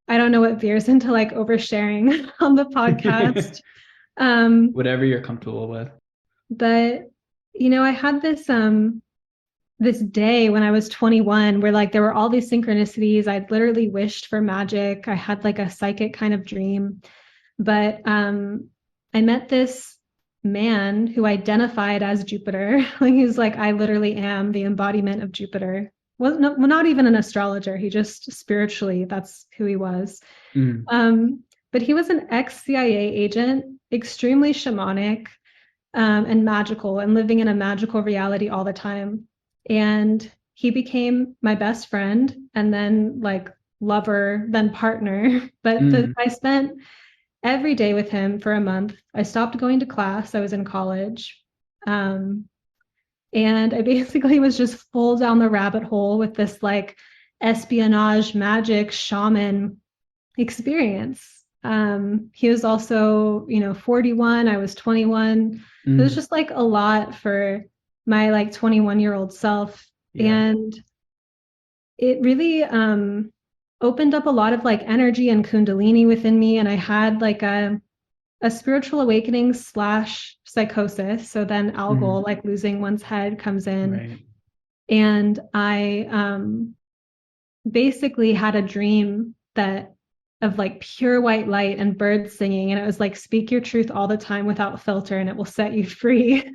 I don't know what veers into like oversharing on the podcast. Whatever you're comfortable with. But, I had this day when I was 21 where like there were all these synchronicities. I'd literally wished for magic. I had like a psychic kind of dream. But I met this man who identified as Jupiter. Like he was like, I literally am the embodiment of Jupiter. Well, no, not even an astrologer. He just spiritually, that's who he was. But he was an ex-CIA agent, extremely shamanic, and magical, and living in a magical reality all the time. And he became my best friend, and then like lover, then partner. But I spent every day with him for a month. I stopped going to class. I was in college. And I basically was just full down the rabbit hole with this like espionage, magic, shaman experience. He was also, 41. I was 21. It was just like a lot for my like 21-year-old self. And it really opened up a lot of like energy and kundalini within me. And I had like a spiritual awakening slash psychosis. So then Algol, like losing one's head, comes in. Right. And I basically had a dream that of like pure white light and birds singing. And it was like, speak your truth all the time without filter and it will set you free.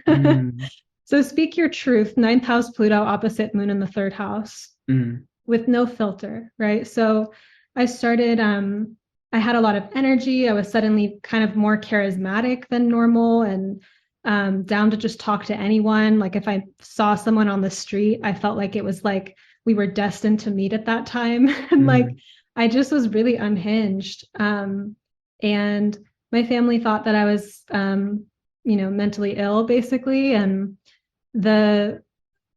So speak your truth, 9th house Pluto, opposite moon in the 3rd house, with no filter, right? So I started, I had a lot of energy. I was suddenly kind of more charismatic than normal and down to just talk to anyone. Like if I saw someone on the street, I felt like it was like we were destined to meet at that time. And like I just was really unhinged. And my family thought that I was, mentally ill, basically. And the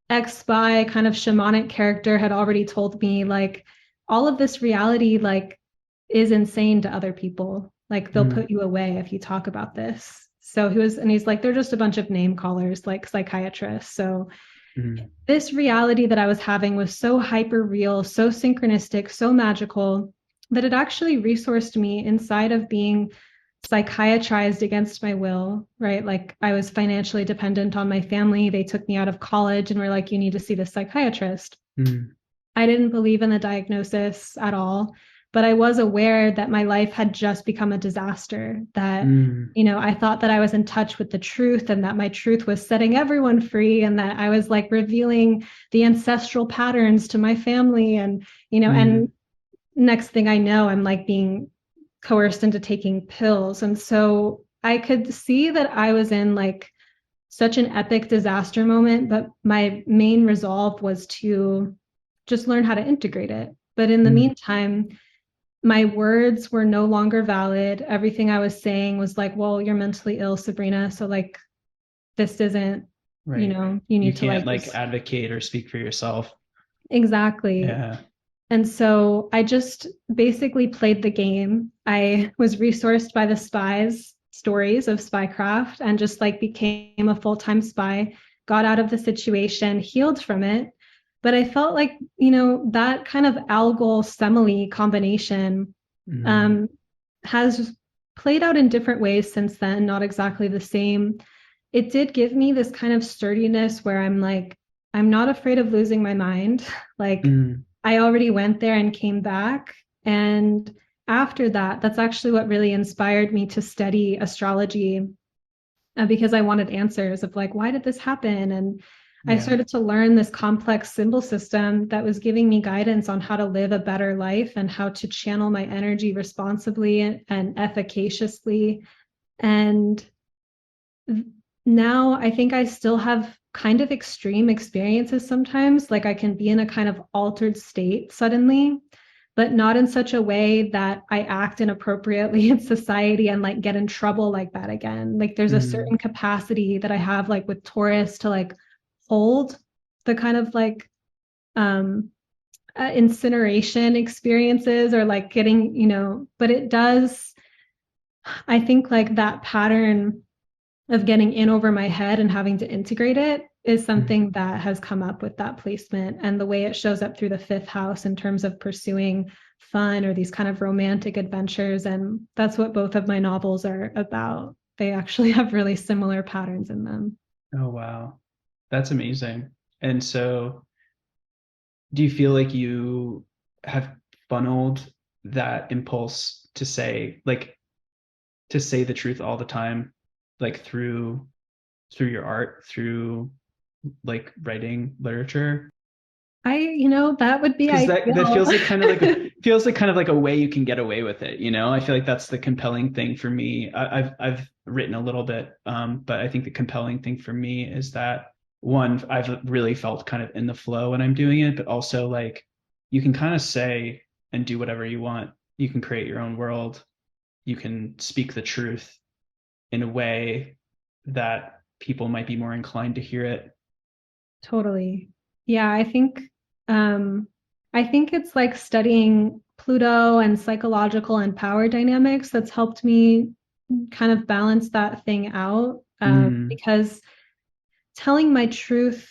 ex-spy kind of shamanic character had already told me like all of this reality like is insane to other people. Like they'll put you away if you talk about this. So he's like, they're just a bunch of name callers, like psychiatrists. So this reality that I was having was so hyper real, so synchronistic, so magical that it actually resourced me inside of being psychiatrized against my will, right? Like I was financially dependent on my family. They took me out of college and were like, you need to see this psychiatrist. I didn't believe in the diagnosis at all, but I was aware that my life had just become a disaster, that, I thought that I was in touch with the truth and that my truth was setting everyone free and that I was like revealing the ancestral patterns to my family. And, and next thing I know, I'm like being coerced into taking pills. And so I could see that I was in like such an epic disaster moment, but my main resolve was to just learn how to integrate it. But in the meantime, my words were no longer valid. Everything I was saying was like, well, you're mentally ill, Sabrina. So like, this isn't, right. You need to like advocate or speak for yourself. Exactly. Yeah. And so I just basically played the game. I was resourced by the spies' stories of spycraft and just like became a full-time spy, got out of the situation, healed from it. But I felt like, that kind of Algol Semele combination has played out in different ways since then, not exactly the same. It did give me this kind of sturdiness where I'm like, I'm not afraid of losing my mind. Like, I already went there and came back. And after that, that's actually what really inspired me to study astrology, because I wanted answers of like, why did this happen? And I started to learn this complex symbol system that was giving me guidance on how to live a better life and how to channel my energy responsibly and efficaciously. And now I think I still have kind of extreme experiences sometimes. Like I can be in a kind of altered state suddenly, but not in such a way that I act inappropriately in society and like get in trouble like that again. Like there's a certain capacity that I have like with Taurus to like hold the kind of like incineration experiences or like getting, but it does, I think like that pattern of getting in over my head and having to integrate it is something that has come up with that placement and the way it shows up through the 5th house in terms of pursuing fun or these kind of romantic adventures. And that's what both of my novels are about. They actually have really similar patterns in them. Oh, wow. That's amazing. And so do you feel like you have funneled that impulse to say the truth all the time, like through your art, through like writing literature? That would be Because ideal. that feels like kind of like a way you can get away with it. I feel like that's the compelling thing for me. I've written a little bit, but I think the compelling thing for me is that one, I've really felt kind of in the flow when I'm doing it, but also like you can kind of say and do whatever you want. You can create your own world. You can speak the truth in a way that people might be more inclined to hear it. Totally. Yeah, I think it's like studying Pluto and psychological and power dynamics that's helped me kind of balance that thing out, because telling my truth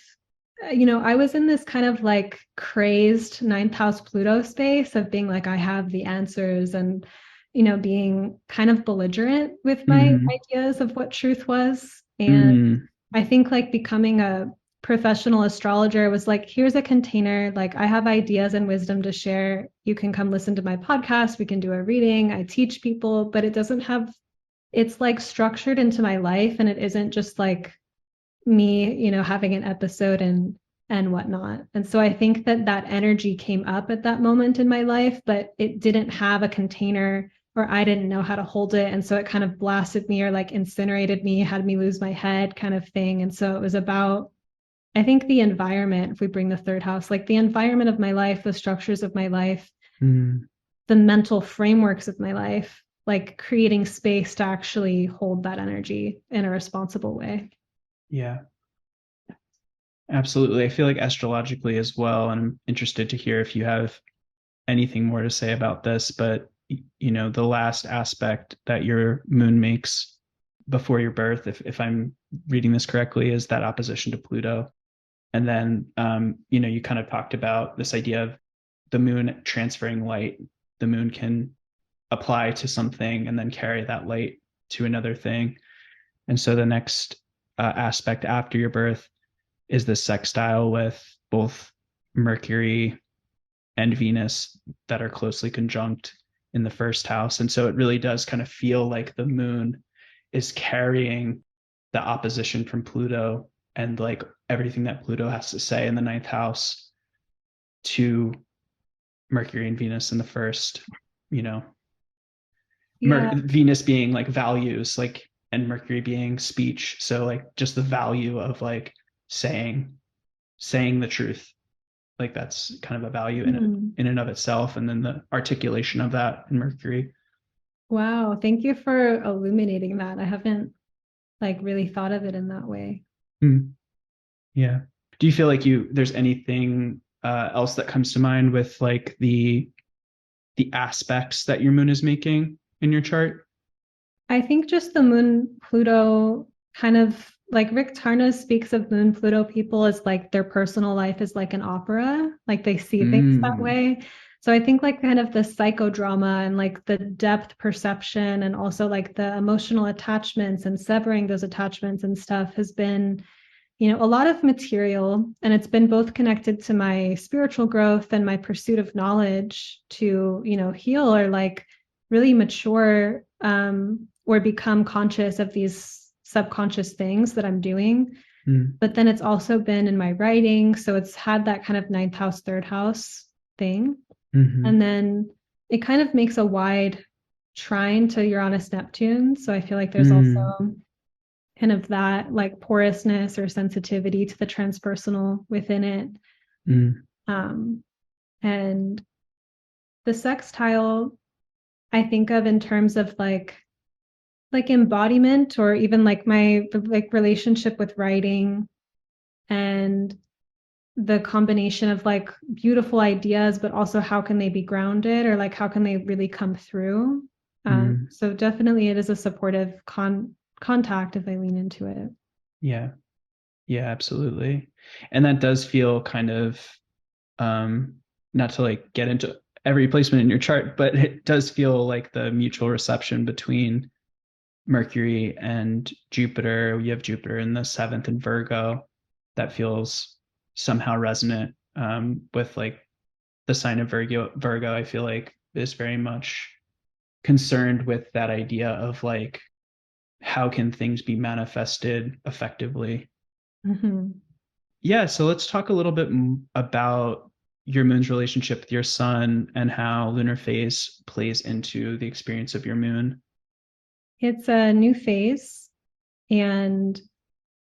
I was in this kind of like crazed ninth house Pluto space of being like, I have the answers and, being kind of belligerent with my ideas of what truth was. And I think like becoming a professional astrologer was like, here's a container. Like, I have ideas and wisdom to share. You can come listen to my podcast. We can do a reading. I teach people, but it doesn't have, it's like structured into my life. And it isn't just like, me, having an episode and whatnot. And so I think that energy came up at that moment in my life, but it didn't have a container or I didn't know how to hold it. And so it kind of blasted me or like incinerated me, had me lose my head kind of thing. And so it was about, I think, the environment, if we bring the third house, like the environment of my life, the structures of my life, the mental frameworks of my life, like creating space to actually hold that energy in a responsible way. Yeah, absolutely. I feel like astrologically as well, and I'm interested to hear if you have anything more to say about this, but the last aspect that your moon makes before your birth, if I'm reading this correctly, is that opposition to Pluto. And then you kind of talked about this idea of the moon transferring light. The moon can apply to something and then carry that light to another thing. And so the next aspect after your birth is this sextile with both Mercury and Venus that are closely conjunct in the first house. And so it really does kind of feel like the moon is carrying the opposition from Pluto and like everything that Pluto has to say in the ninth house to Mercury and Venus in the first, Venus being like values, like, and Mercury being speech. So like just the value of like saying the truth, like that's kind of a value in and of itself, and then the articulation of that in Mercury. Wow, thank you for illuminating that. I haven't like really thought of it in that way. Yeah. Do you feel like there's anything else that comes to mind with like the aspects that your moon is making in your chart? I think just the moon Pluto kind of like Rick Tarnas speaks of moon Pluto people as like their personal life is like an opera, like they see things that way. So I think like kind of the psychodrama and like the depth perception and also like the emotional attachments and severing those attachments and stuff has been, a lot of material. And it's been both connected to my spiritual growth and my pursuit of knowledge to, heal or like really mature or become conscious of these subconscious things that I'm doing. But then it's also been in my writing. So it's had that kind of ninth house, third house thing. And then it kind of makes a wide trine to Uranus, Neptune. So I feel like there's also kind of that like porousness or sensitivity to the transpersonal within it. And the sextile, I think of in terms of like embodiment or even like my like relationship with writing and the combination of like beautiful ideas, but also how can they be grounded or like how can they really come through. So definitely it is a supportive contact if I lean into it. Yeah, absolutely. And that does feel kind of not to like get into every placement in your chart, but it does feel like the mutual reception between Mercury and Jupiter. You have Jupiter in the seventh in Virgo. That feels somehow resonant with like the sign of Virgo. Virgo, I feel like, is very much concerned with that idea of like, how can things be manifested effectively? Yeah, so let's talk a little bit about your moon's relationship with your sun and how lunar phase plays into the experience of your moon. It's a new phase, and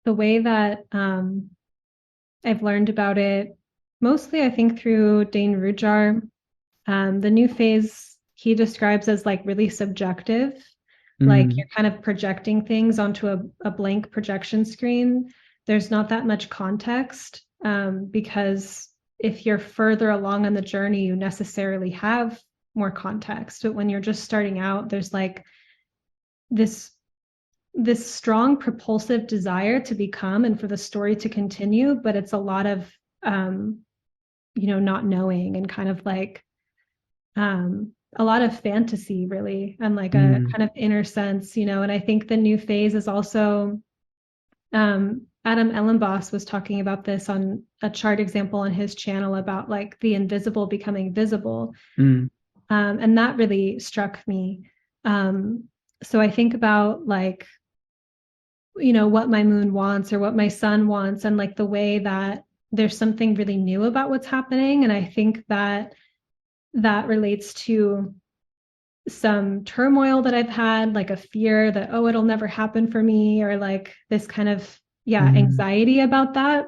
the way that I've learned about it, mostly I think through Dane Rujar, the new phase he describes as like really subjective, like you're kind of projecting things onto a blank projection screen. There's not that much context because if you're further along on the journey, you necessarily have more context. But when you're just starting out, there's like this this strong propulsive desire to become and for the story to continue, but it's a lot of not knowing and kind of like a lot of fantasy really, and like a kind of inner sense, and I think the new phase is also Adam Ellenboss was talking about this on a chart example on his channel about like the invisible becoming visible. And that really struck me. So I think about like, what my moon wants or what my sun wants, and like the way that there's something really new about what's happening. And I think that relates to some turmoil that I've had, like a fear that, oh, it'll never happen for me, or like this kind of, anxiety about that.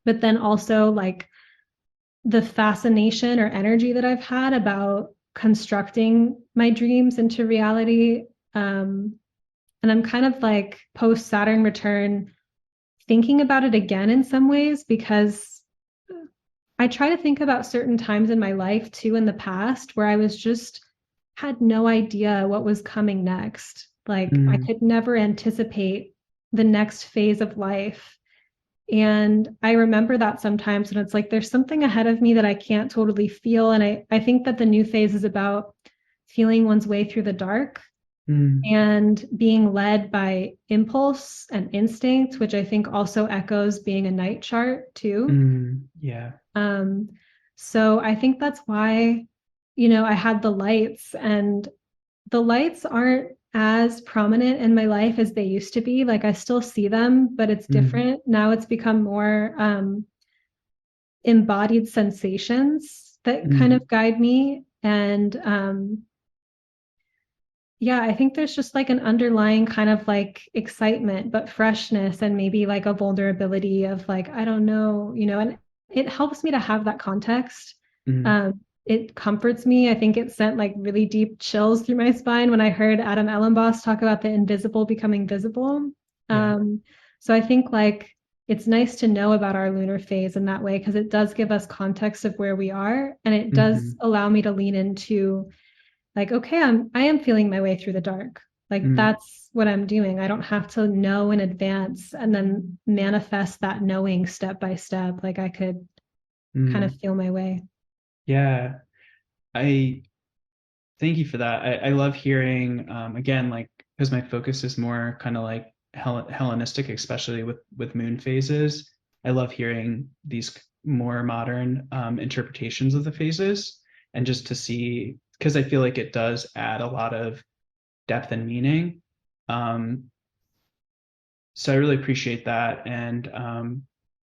But then also like the fascination or energy that I've had about constructing my dreams into reality. And I'm kind of like post Saturn return thinking about it again in some ways, because I try to think about certain times in my life too in the past where I was just had no idea what was coming next. Like I could never anticipate the next phase of life. And I remember that sometimes, and it's like there's something ahead of me that I can't totally feel. And I think that the new phase is about feeling one's way through the dark and being led by impulse and instinct, which I think also echoes being a night chart too. So I think that's why, I had the lights, and the lights aren't as prominent in my life as they used to be. Like I still see them, but it's different. Now it's become more embodied sensations that kind of guide me. And I think there's just like an underlying kind of like excitement, but freshness, and maybe like a vulnerability of like, I don't know, and it helps me to have that context. It comforts me. I think it sent like really deep chills through my spine when I heard Adam Ellenboss talk about the invisible becoming visible. So I think like it's nice to know about our lunar phase in that way, because it does give us context of where we are, and it does allow me to lean into like, okay, I am feeling my way through the dark. Like that's what I'm doing. I don't have to know in advance and then manifest that knowing step by step. Like I could kind of feel my way. Yeah, I thank you for that. I love hearing, again, like, because my focus is more kind of like Hellenistic, especially with moon phases. I love hearing these more modern interpretations of the phases, and just to see, because I feel like it does add a lot of depth and meaning. So I really appreciate that. And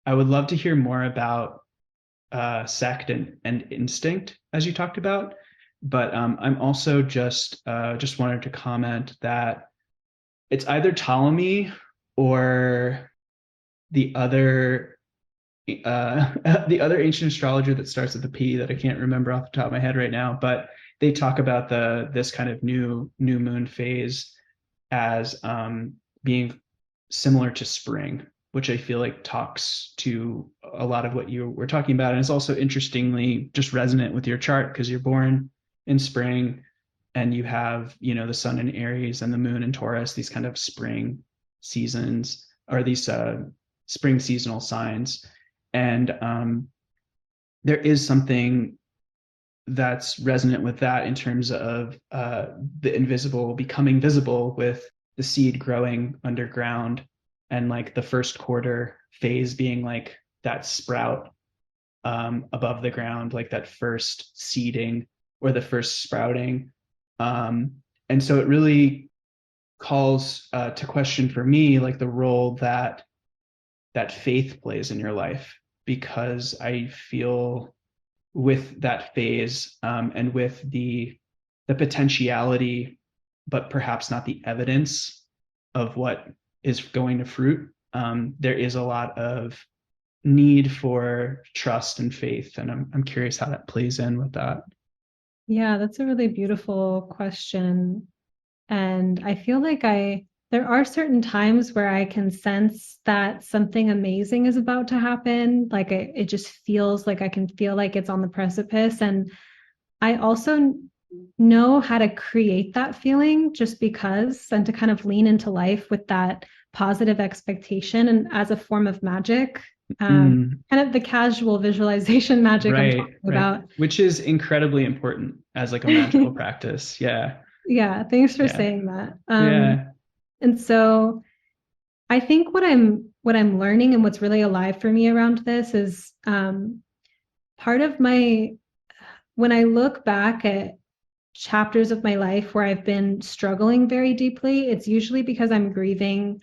I would love to hear more about sect and instinct, as you talked about. But I'm also just wanted to comment that it's either Ptolemy or the other the other ancient astrologer that starts with a P that I can't remember off the top of my head right now. But they talk about this kind of new moon phase as being similar to spring, which I feel like talks to a lot of what you were talking about. And it's also interestingly just resonant with your chart, because you're born in spring and you have, the sun in Aries and the moon in Taurus, these kind of spring seasons, or these spring seasonal signs. And there is something that's resonant with that in terms of the invisible becoming visible, with the seed growing underground, and like the first quarter phase being like that sprout above the ground, like that first seeding or the first sprouting. And so it really calls to question for me, like the role that faith plays in your life, because I feel with that phase and with the potentiality, but perhaps not the evidence of what is going to fruit, there is a lot of need for trust and faith. And I'm curious how that plays in with that. Yeah, that's a really beautiful question. And I feel like there are certain times where I can sense that something amazing is about to happen. Like it just feels like I can feel like it's on the precipice. And I also know how to create that feeling just because, and to kind of lean into life with that positive expectation and as a form of magic, kind of the casual visualization magic I'm Right, talking right. about. Which is incredibly important as like a magical practice. Yeah. Yeah, thanks for Yeah. saying that. Yeah. And so I think what I'm learning and what's really alive for me around this is part of my when I look back at chapters of my life where I've been struggling very deeply, it's usually because I'm grieving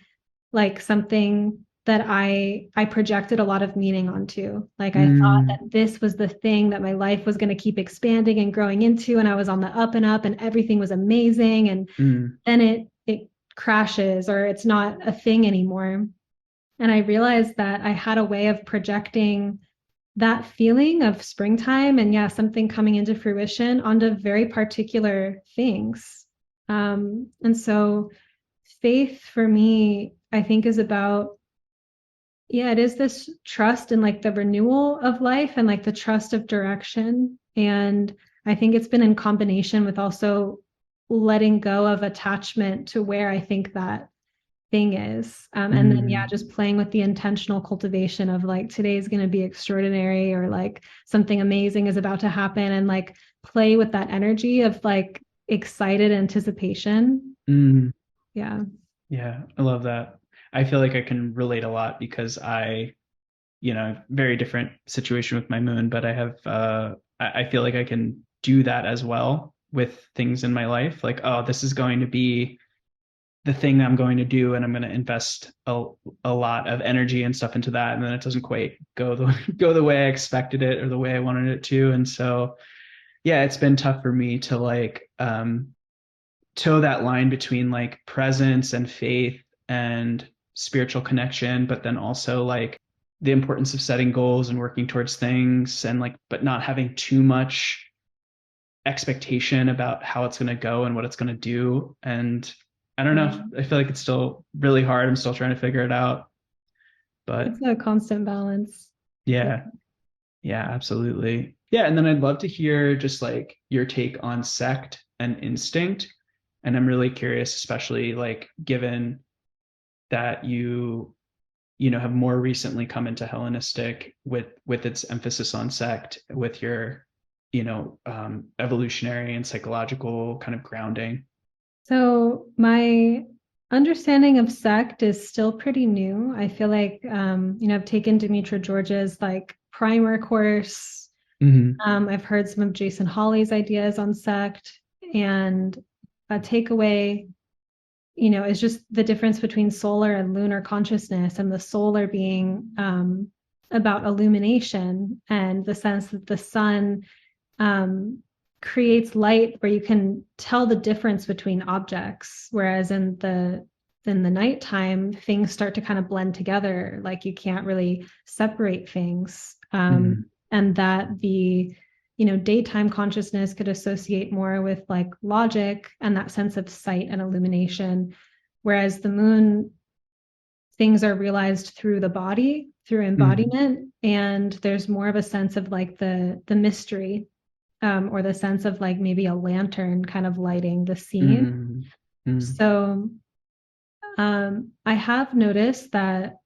like something that I projected a lot of meaning onto. Like I thought Mm, that this was the thing that my life was going to keep expanding and growing into, and I was on the up and up and everything was amazing. And mm, then it crashes or it's not a thing anymore. And I realized that I had a way of projecting that feeling of springtime and yeah, something coming into fruition onto very particular things. And so faith for me, I think is about, yeah, it is this trust in like the renewal of life and like the trust of direction. And I think it's been in combination with also letting go of attachment to where I think that thing is. And then, yeah, mm, just playing with the intentional cultivation of like today's going to be extraordinary or like something amazing is about to happen and like play with that energy of like excited anticipation. mm. Yeah. Yeah, I love that. I feel like I can relate a lot because very different situation with my moon, but I have I feel like I can do that as well with things in my life. Like, oh, this is going to be the thing that I'm going to do, and I'm going to invest a lot of energy and stuff into that, and then it doesn't quite go the go the way I expected it or the way I wanted it to. And so yeah, it's been tough for me to like toe that line between like presence and faith and spiritual connection, but then also like the importance of setting goals and working towards things and like, but not having too much expectation about how it's going to go and what it's going to do. And I don't know. I feel like it's still really hard. I'm still trying to figure it out. It's But a constant balance. Yeah. yeah, yeah, absolutely. Yeah. And then I'd love to hear just like your take on sect and instinct. And I'm really curious, especially like given that you have more recently come into Hellenistic with its emphasis on sect, with your evolutionary and psychological kind of grounding. So my understanding of sect is still pretty new. I feel like I've taken Demetra George's like primer course. Mm-hmm. I've heard some of Jason Hawley's ideas on sect, and a takeaway, is just the difference between solar and lunar consciousness, and the solar being about illumination and the sense that the sun um, creates light where you can tell the difference between objects, whereas in the nighttime things start to kind of blend together, like you can't really separate things. Mm-hmm. And that the daytime consciousness could associate more with like logic and that sense of sight and illumination, whereas the moon, things are realized through the body, through Mm-hmm. embodiment, and there's more of a sense of like the mystery, or the sense of like maybe a lantern kind of lighting the scene. Mm-hmm. So I have noticed that,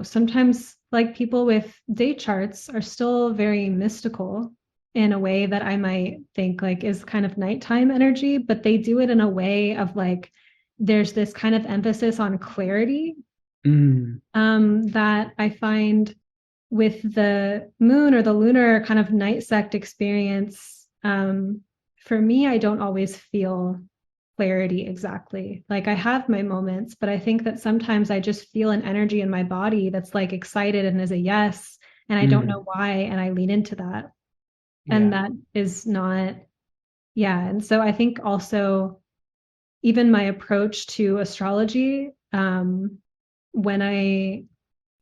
sometimes like people with day charts are still very mystical in a way that I might think like is kind of nighttime energy, but they do it in a way of like, there's this kind of emphasis on clarity Mm-hmm. that I find with the moon or the lunar kind of night sect experience. For me, I don't always feel clarity exactly. Like I have my moments, but I think that sometimes I just feel an energy in my body that's like excited and is a yes. And I don't Mm-hmm. know why. And I lean into that. And Yeah. that is not, yeah. And so I think also even my approach to astrology, when I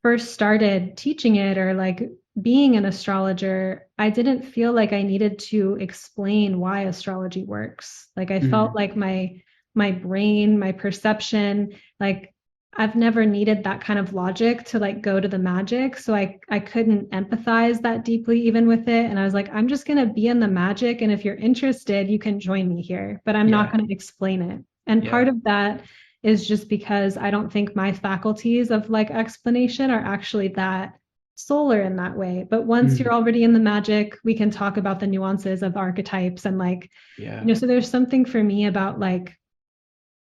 first started teaching it or like being an astrologer, I didn't feel like I needed to explain why astrology works. Like I felt Mm-hmm. like my brain, my perception, like I've never needed that kind of logic to like go to the magic. So I couldn't empathize that deeply even with it. And I was like, I'm just going to be in the magic. And if you're interested, you can join me here, but I'm not going to explain it. And part of that is just because I don't think my faculties of like explanation are actually that solar in that way. But once you're already in the magic, we can talk about the nuances of archetypes and like, so there's something for me about like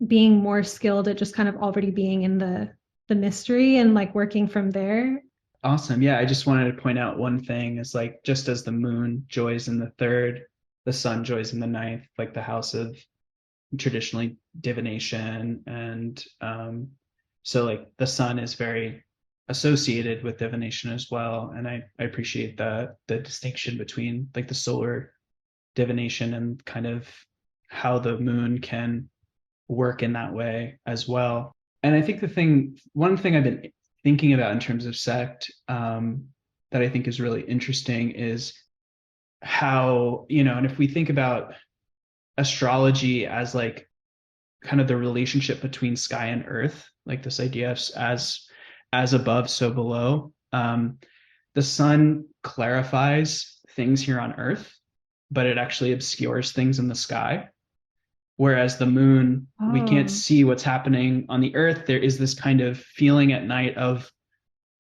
being more skilled at just kind of already being in the mystery and like working from there. Awesome. Yeah, I just wanted to point out one thing is like just as the moon joys in the third, the sun joys in the ninth, like the house of traditionally divination. And so like the sun is very associated with divination as well. And I appreciate the distinction between like the solar divination and kind of how the moon can work in that way as well. And I think one thing I've been thinking about in terms of sect that I think is really interesting is how, and if we think about astrology as like kind of the relationship between sky and earth, like this idea of as above, so below. The sun clarifies things here on earth, but it actually obscures things in the sky. Whereas the moon, we can't see what's happening on the earth. There is this kind of feeling at night of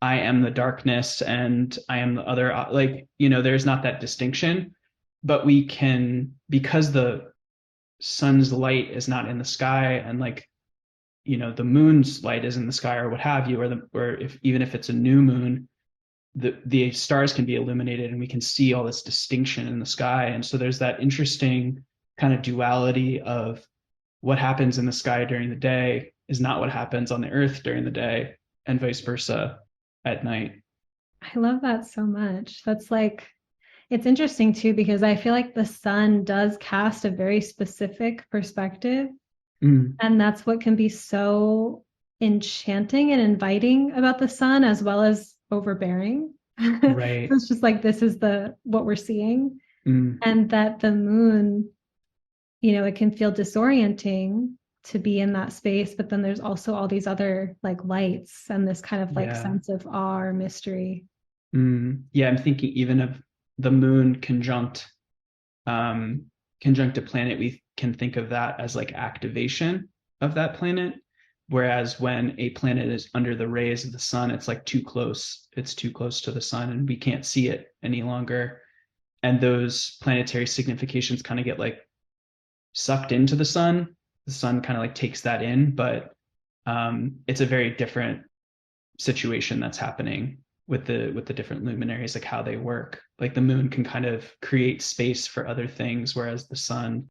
I am the darkness and I am the other, like, there's not that distinction, but we can, because the sun's light is not in the sky and like, the moon's light is in the sky or what have you, or if even if it's a new moon, the stars can be illuminated and we can see all this distinction in the sky. And so there's that interesting kind of duality of what happens in the sky during the day is not what happens on the earth during the day, and vice versa at night. I love that so much. That's like, it's interesting too, because I feel like the sun does cast a very specific perspective. And that's what can be so enchanting and inviting about the sun, as well as overbearing. Right. So it's just like, this is what we're seeing. And that the moon, it can feel disorienting to be in that space, but then there's also all these other like lights and this kind of like sense of awe or mystery. Yeah, I'm thinking even of the moon conjunct a planet, we can think of that as like activation of that planet. Whereas when a planet is under the rays of the sun, it's like too close. It's too close to the sun and we can't see it any longer. And those planetary significations kind of get like sucked into the sun. The sun kind of like takes that in, but it's a very different situation that's happening with the different luminaries, like how they work. Like the moon can kind of create space for other things, whereas the sun,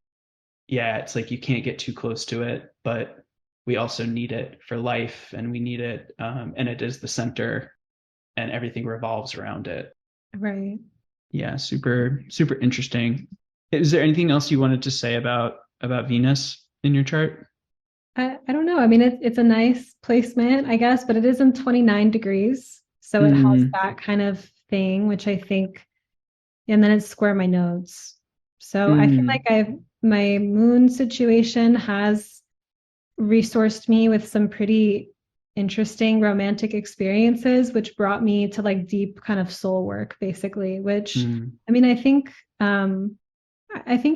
it's like you can't get too close to it, but we also need it for life, and we need it, and it is the center, and everything revolves around it. Right. Yeah, super super interesting. Is there anything else you wanted to say about Venus in your chart? I don't know. I mean, it's a nice placement, I guess, but it is in 29 degrees. So it has that kind of thing, which I think, and then it's square my nodes. So I feel like my moon situation has resourced me with some pretty interesting romantic experiences, which brought me to like deep kind of soul work, basically, which I mean, I think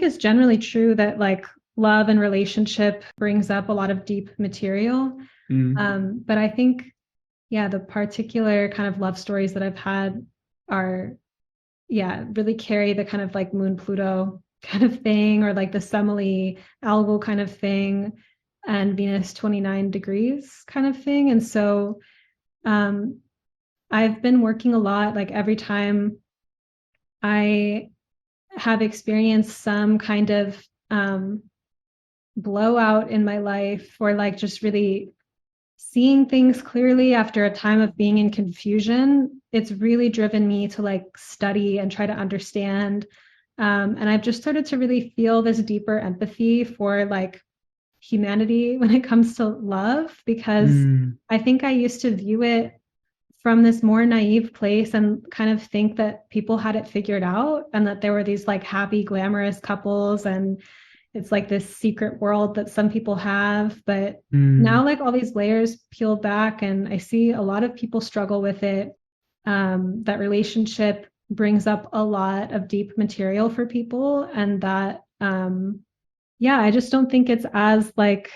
is generally true that like love and relationship brings up a lot of deep material. But I think, the particular kind of love stories that I've had are, really carry the kind of like moon Pluto kind of thing, or like the Semele Algol kind of thing, and Venus 29 degrees kind of thing. And so I've been working a lot, like every time I have experienced some kind of blowout in my life, or like just really seeing things clearly after a time of being in confusion, it's really driven me to like study and try to understand. And I've just started to really feel this deeper empathy for like humanity when it comes to love, because I think I used to view it from this more naive place and kind of think that people had it figured out, and that there were these like happy, glamorous couples, and it's like this secret world that some people have. But now like all these layers peel back and I see a lot of people struggle with it. That relationship brings up a lot of deep material for people, and that I just don't think it's as like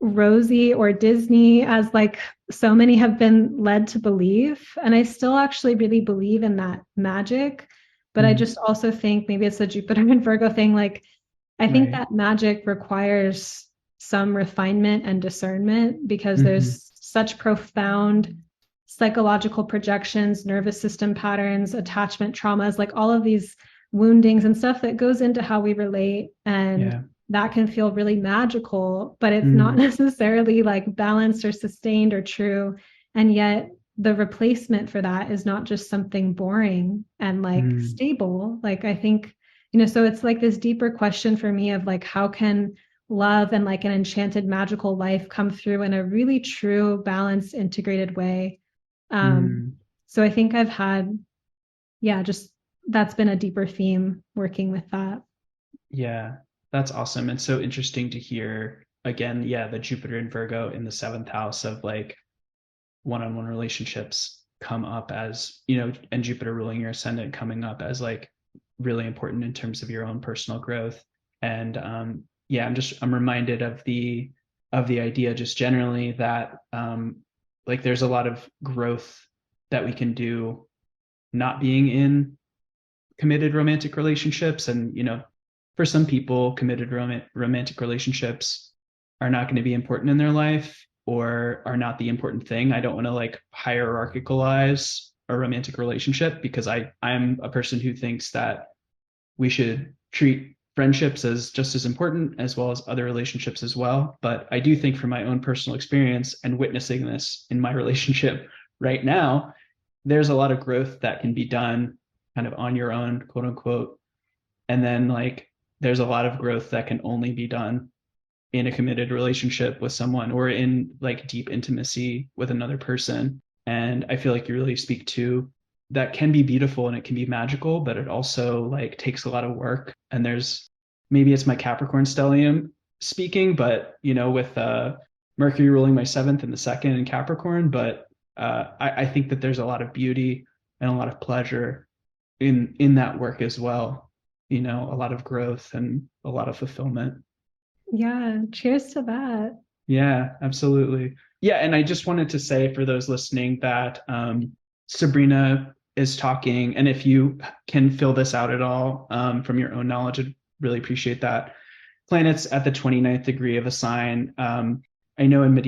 rosy or Disney as like so many have been led to believe. And I still actually really believe in that magic. But I just also think maybe it's a Jupiter and Virgo thing. Like, I think that magic requires some refinement and discernment because there's such profound psychological projections, nervous system patterns, attachment traumas, like all of these woundings and stuff that goes into how we relate. And that can feel really magical, but it's not necessarily like balanced or sustained or true. And yet the replacement for that is not just something boring and like stable. Like I think, so it's like this deeper question for me of like, how can love and like an enchanted magical life come through in a really true, balanced, integrated way? So I think I've had, just that's been a deeper theme working with that. Yeah, that's awesome. It's so interesting to hear again, the Jupiter and Virgo in the seventh house of like one-on-one relationships come up as, and Jupiter ruling your ascendant coming up as like really important in terms of your own personal growth. And I'm reminded of the idea just generally that like there's a lot of growth that we can do not being in committed romantic relationships. And for some people, committed romantic relationships are not going to be important in their life or are not the important thing. I don't want to like hierarchicalize a romantic relationship because I'm a person who thinks that we should treat friendships as just as important as well as other relationships as well. But I do think from my own personal experience and witnessing this in my relationship right now, there's a lot of growth that can be done kind of on your own, quote unquote. And then like there's a lot of growth that can only be done in a committed relationship with someone or in like deep intimacy with another person. And I feel like you really speak to that can be beautiful and it can be magical, but it also like takes a lot of work. And there's maybe it's my Capricorn stellium speaking, but with Mercury ruling my seventh and the second in Capricorn, but I think that there's a lot of beauty and a lot of pleasure in that work as well. A lot of growth and a lot of fulfillment. Yeah, cheers to that. Yeah, absolutely. Yeah, and I just wanted to say for those listening that Sabrina is talking, and if you can fill this out at all from your own knowledge, I'd really appreciate that. Planets at the 29th degree of a sign. I know in the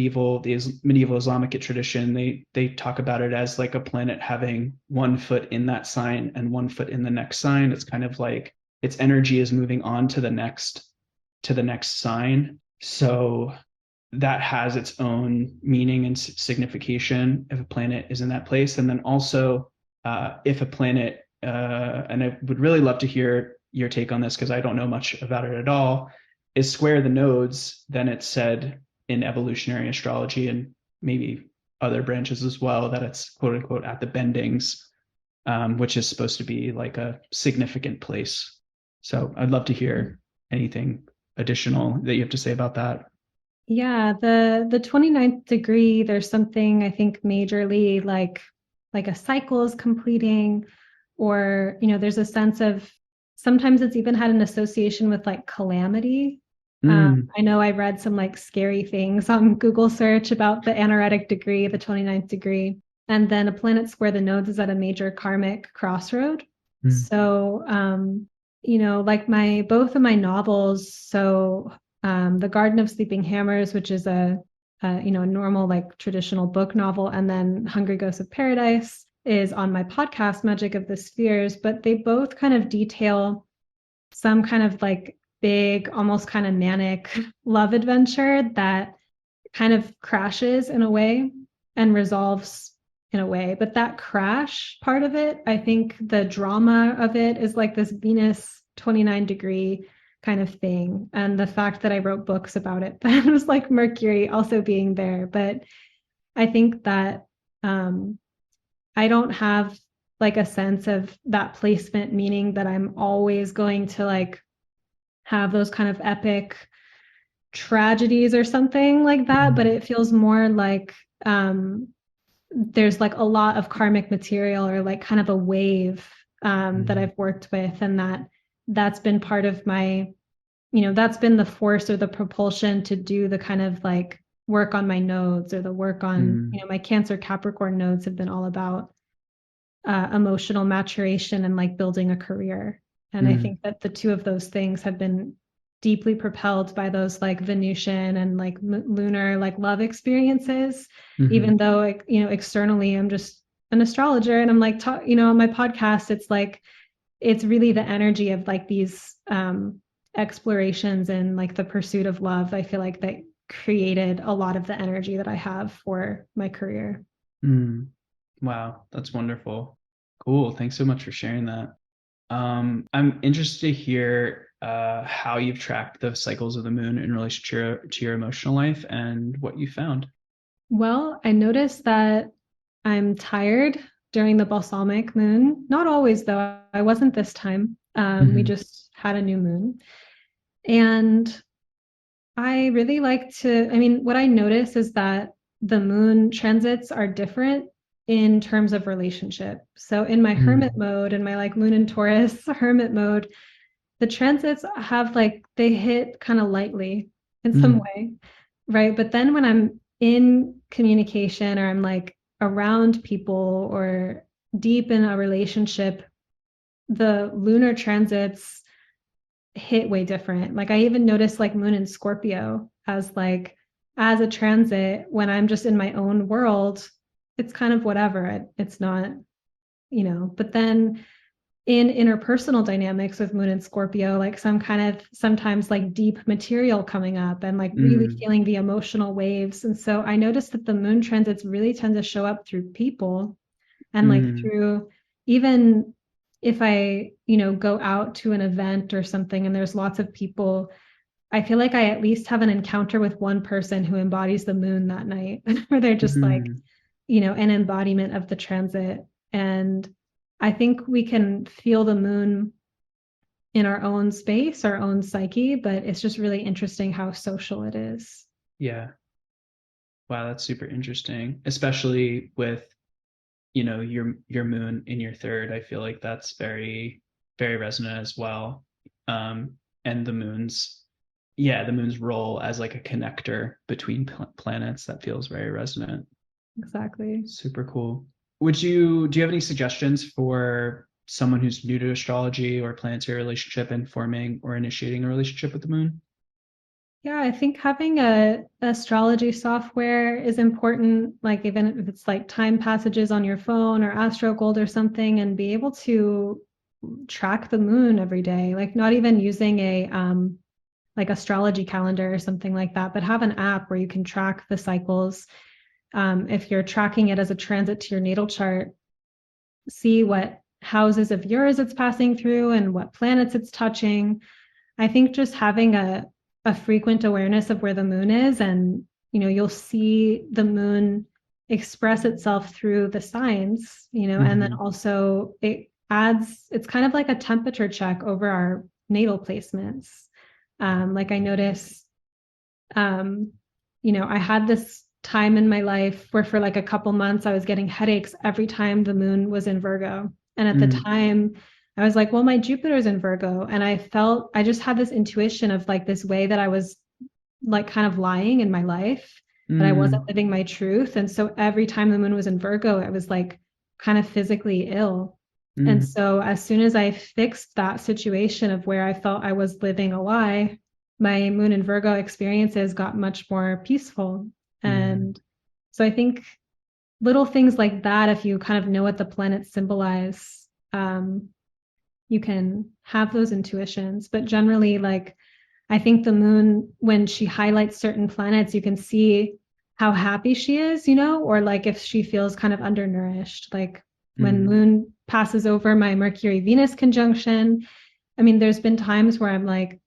medieval Islamic tradition, they talk about it as like a planet having one foot in that sign and one foot in the next sign. It's kind of like its energy is moving on to the next sign. So that has its own meaning and signification if a planet is in that place. And then also if a planet, and I would really love to hear your take on this because I don't know much about it at all, is square the nodes, then it's said in evolutionary astrology and maybe other branches as well that it's quote unquote at the bendings, which is supposed to be like a significant place. So I'd love to hear anything additional that you have to say about that. Yeah, the 29th degree, there's something I think majorly like a cycle is completing, or there's a sense of sometimes it's even had an association with like calamity. I know I read some like scary things on Google search about the anaretic degree, the 29th degree, and then a planet square the nodes is at a major karmic crossroad. So like both of my novels, so The Garden of Sleeping Hammers, which is a normal like traditional book novel, and then Hungry Ghosts of Paradise is on my podcast, Magic of the Spheres, but they both kind of detail some kind of like big, almost kind of manic love adventure that kind of crashes in a way and resolves in a way. But that crash part of it, I think the drama of it is like this Venus 29 degree kind of thing. And the fact that I wrote books about it, that was like Mercury also being there. But I think that I don't have like a sense of that placement, meaning that I'm always going to like have those kind of epic tragedies or something like that, but it feels more like there's like a lot of karmic material or like kind of a wave that I've worked with, and that's been part of my, that's been the force or the propulsion to do the kind of like work on my nodes, or the work on, my Cancer Capricorn nodes have been all about emotional maturation and like building a career. And I think that the two of those things have been deeply propelled by those like Venusian and like lunar like love experiences, even though like, externally I'm just an astrologer and I'm like, on my podcast, it's like, it's really the energy of like these explorations and like the pursuit of love. I feel like that created a lot of the energy that I have for my career. Wow, that's wonderful. Cool. Thanks so much for sharing that. I'm interested to hear how you've tracked the cycles of the moon in relation to your emotional life and what you found. Well, I noticed that I'm tired during the balsamic moon. Not always, though. I wasn't this time. We just had a new moon. And I really like to, what I notice is that the moon transits are different in terms of relationship. So in my hermit mode, in my like moon in Taurus hermit mode, the transits have like, they hit kind of lightly in some way, right? But then when I'm in communication, or I'm like around people or deep in a relationship, the lunar transits hit way different. Like I even noticed like moon in Scorpio as a transit, when I'm just in my own world, it's kind of whatever. It's not, but then in interpersonal dynamics with moon and Scorpio, like some kind of sometimes like deep material coming up and like really feeling the emotional waves. And so I noticed that the moon transits really tend to show up through people, and like through, even if I, go out to an event or something and there's lots of people, I feel like I at least have an encounter with one person who embodies the moon that night, where they're just like, an embodiment of the transit. And I think we can feel the moon in our own space, our own psyche, but it's just really interesting how social it is. Yeah. Wow, that's super interesting, especially with, your moon in your third. I feel like that's very, very resonant as well. And the moon's role as like a connector between planets, that feels very resonant. Exactly. Super cool. Do you have any suggestions for someone who's new to astrology or planetary relationship and forming or initiating a relationship with the moon? Yeah, I think having a astrology software is important, like even if it's like time passages on your phone or AstroGold or something, and be able to track the moon every day, like not even using a like astrology calendar or something like that, but have an app where you can track the cycles. If you're tracking it as a transit to your natal chart, see what houses of yours it's passing through and what planets it's touching. I think just having a frequent awareness of where the moon is, and you'll see the moon express itself through the signs, and then also it's kind of like a temperature check over our natal placements. Like I notice, I had this time in my life where for like a couple months I was getting headaches every time the moon was in Virgo. And at the time I was like, well, my Jupiter's in Virgo. And I just had this intuition of like this way that I was like kind of lying in my life, that I wasn't living my truth. And so every time the moon was in Virgo, I was like kind of physically ill. And so as soon as I fixed that situation of where I felt I was living a lie, my moon in Virgo experiences got much more peaceful. And so I think little things like that, if you kind of know what the planets symbolize, you can have those intuitions. But generally, like, I think the moon, when she highlights certain planets, you can see how happy she is, or like if she feels kind of undernourished. Like when moon passes over my Mercury Venus conjunction, there's been times where I'm like,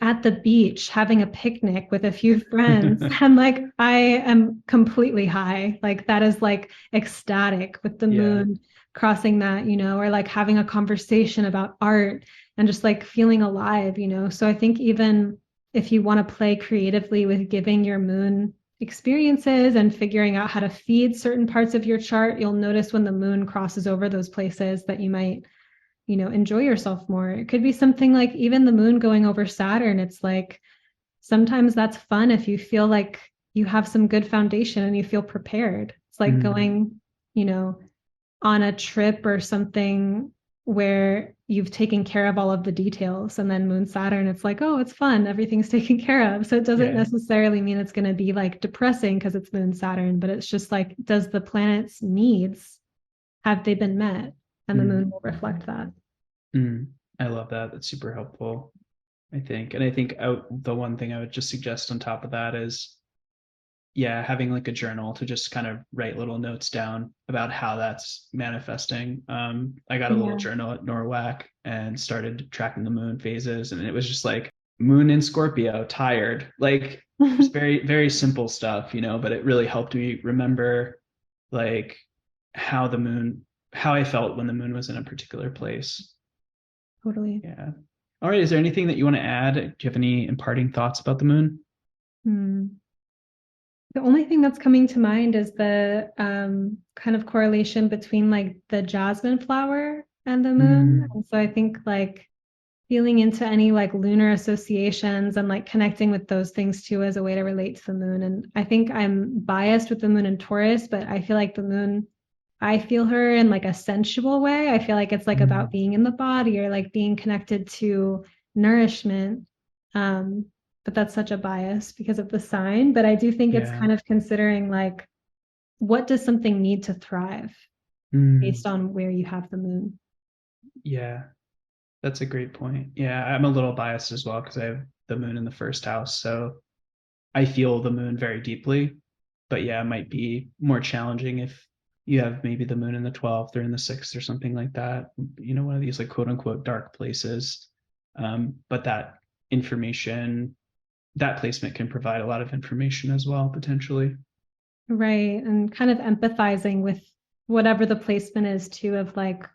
at the beach having a picnic with a few friends, and like I am completely high. Like that is like ecstatic with the moon crossing that, or like having a conversation about art, and just like feeling alive, you know? So I think even if you want to play creatively with giving your moon experiences and figuring out how to feed certain parts of your chart, you'll notice when the moon crosses over those places that you might, you know, enjoy yourself more. It could be something like even the moon going over Saturn. It's like sometimes that's fun if you feel like you have some good foundation and you feel prepared. It's like going, you know, on a trip or something where you've taken care of all of the details, and then moon Saturn, it's like, oh, it's fun, everything's taken care of. So it doesn't necessarily mean it's going to be like depressing because it's moon Saturn, but it's just like, does the planet's needs, have they been met? And the moon will reflect that. I love that. That's super helpful, I think. And I think the one thing I would just suggest on top of that is, yeah, having like a journal to just kind of write little notes down about how that's manifesting. I got a little journal at NORWAC and started tracking the moon phases, and it was just like moon in Scorpio, tired, like just very, very simple stuff, you know, but it really helped me remember like how I felt when the moon was in a particular place. Totally. Yeah. All right. Is there anything that you want to add? Do you have any imparting thoughts about the moon? The only thing that's coming to mind is the kind of correlation between like the jasmine flower and the moon. And so I think like feeling into any like lunar associations and like connecting with those things too as a way to relate to the moon. And I think I'm biased with the moon in Taurus, but I feel like the moon, I feel her in like a sensual way. I feel like it's like about being in the body or like being connected to nourishment. But that's such a bias because of the sign. But I do think it's kind of considering like, what does something need to thrive based on where you have the moon? Yeah, that's a great point. Yeah, I'm a little biased as well because I have the moon in the first house. So I feel the moon very deeply. But yeah, it might be more challenging if you have maybe the moon in the 12th or in the 6th or something like that, you know, one of these like quote unquote dark places. But that information, that placement can provide a lot of information as well, potentially. Right. And kind of empathizing with whatever the placement is too, of like,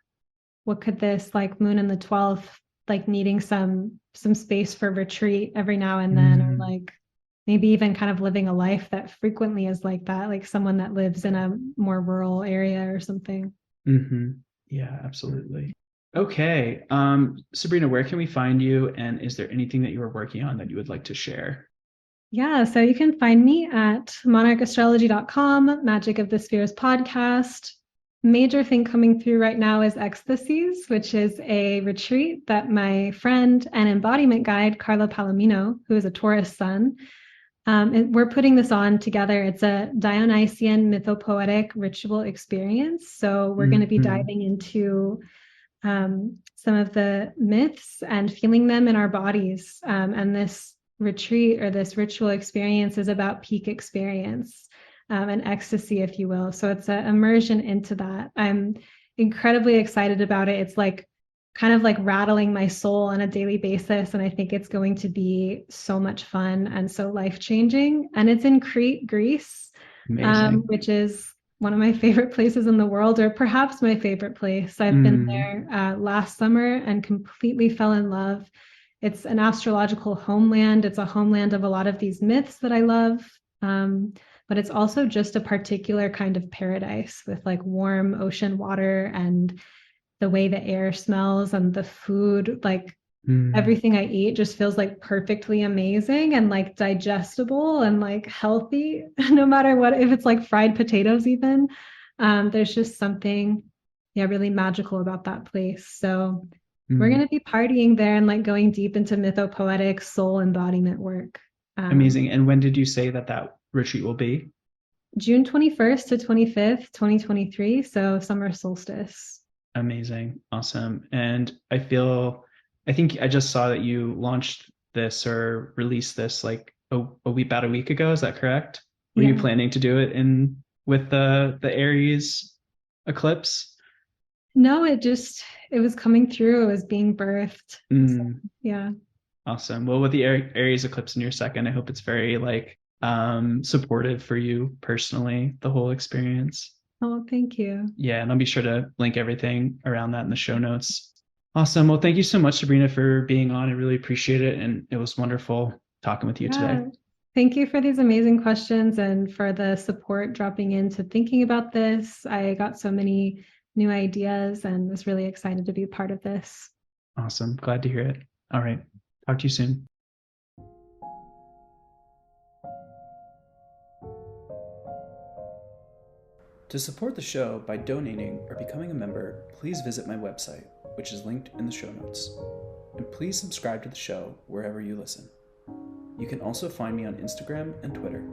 what could this like moon in the 12th, like needing some space for retreat every now and then, or like maybe even kind of living a life that frequently is like that, like someone that lives in a more rural area or something. Yeah, absolutely. Okay. Sabrina, where can we find you? And is there anything that you are working on that you would like to share? Yeah, so you can find me at monarchastrology.com, Magic of the Spheres podcast. Major thing coming through right now is Ecstasis, which is a retreat that my friend and embodiment guide, Carla Palomino, who is a Taurus sun, and we're putting this on together. It's a Dionysian mytho-poetic ritual experience. So we're going to be diving into some of the myths and feeling them in our bodies. And this retreat or this ritual experience is about peak experience and ecstasy, if you will. So it's an immersion into that. I'm incredibly excited about it. It's like kind of like rattling my soul on a daily basis. And I think it's going to be so much fun and so life-changing. And it's in Crete, Greece, which is one of my favorite places in the world, or perhaps my favorite place. I've been there last summer and completely fell in love. It's an astrological homeland. It's a homeland of a lot of these myths that I love. But it's also just a particular kind of paradise with like warm ocean water and the way the air smells and the food, like everything I eat just feels like perfectly amazing and like digestible and like healthy, no matter what, if it's like fried potatoes, even. There's just something, yeah, really magical about that place. So we're going to be partying there and like going deep into mytho-poetic soul embodiment work. Amazing. And when did you say that retreat will be? June 21st to 25th, 2023. So summer solstice. Amazing. Awesome. And I think I just saw that you launched this or released this like about a week ago. Is that correct? Were you planning to do it with the Aries eclipse? No, it was coming through. It was being birthed. So, yeah. Awesome. Well, with the Aries eclipse in your second, I hope it's very like supportive for you personally, the whole experience. Oh, thank you. Yeah, and I'll be sure to link everything around that in the show notes. Awesome. Well, thank you so much, Sabrina, for being on. I really appreciate it. And it was wonderful talking with you today. Thank you for these amazing questions and for the support dropping into thinking about this. I got so many new ideas and was really excited to be part of this. Awesome. Glad to hear it. All right. Talk to you soon. To support the show by donating or becoming a member, please visit my website, which is linked in the show notes. And please subscribe to the show wherever you listen. You can also find me on Instagram and Twitter.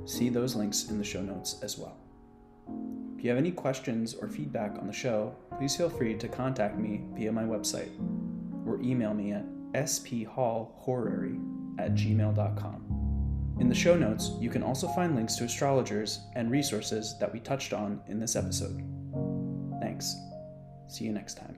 See those links in the show notes as well. If you have any questions or feedback on the show, please feel free to contact me via my website or email me at sphallhorary@gmail.com. In the show notes, you can also find links to astrologers and resources that we touched on in this episode. Thanks. See you next time.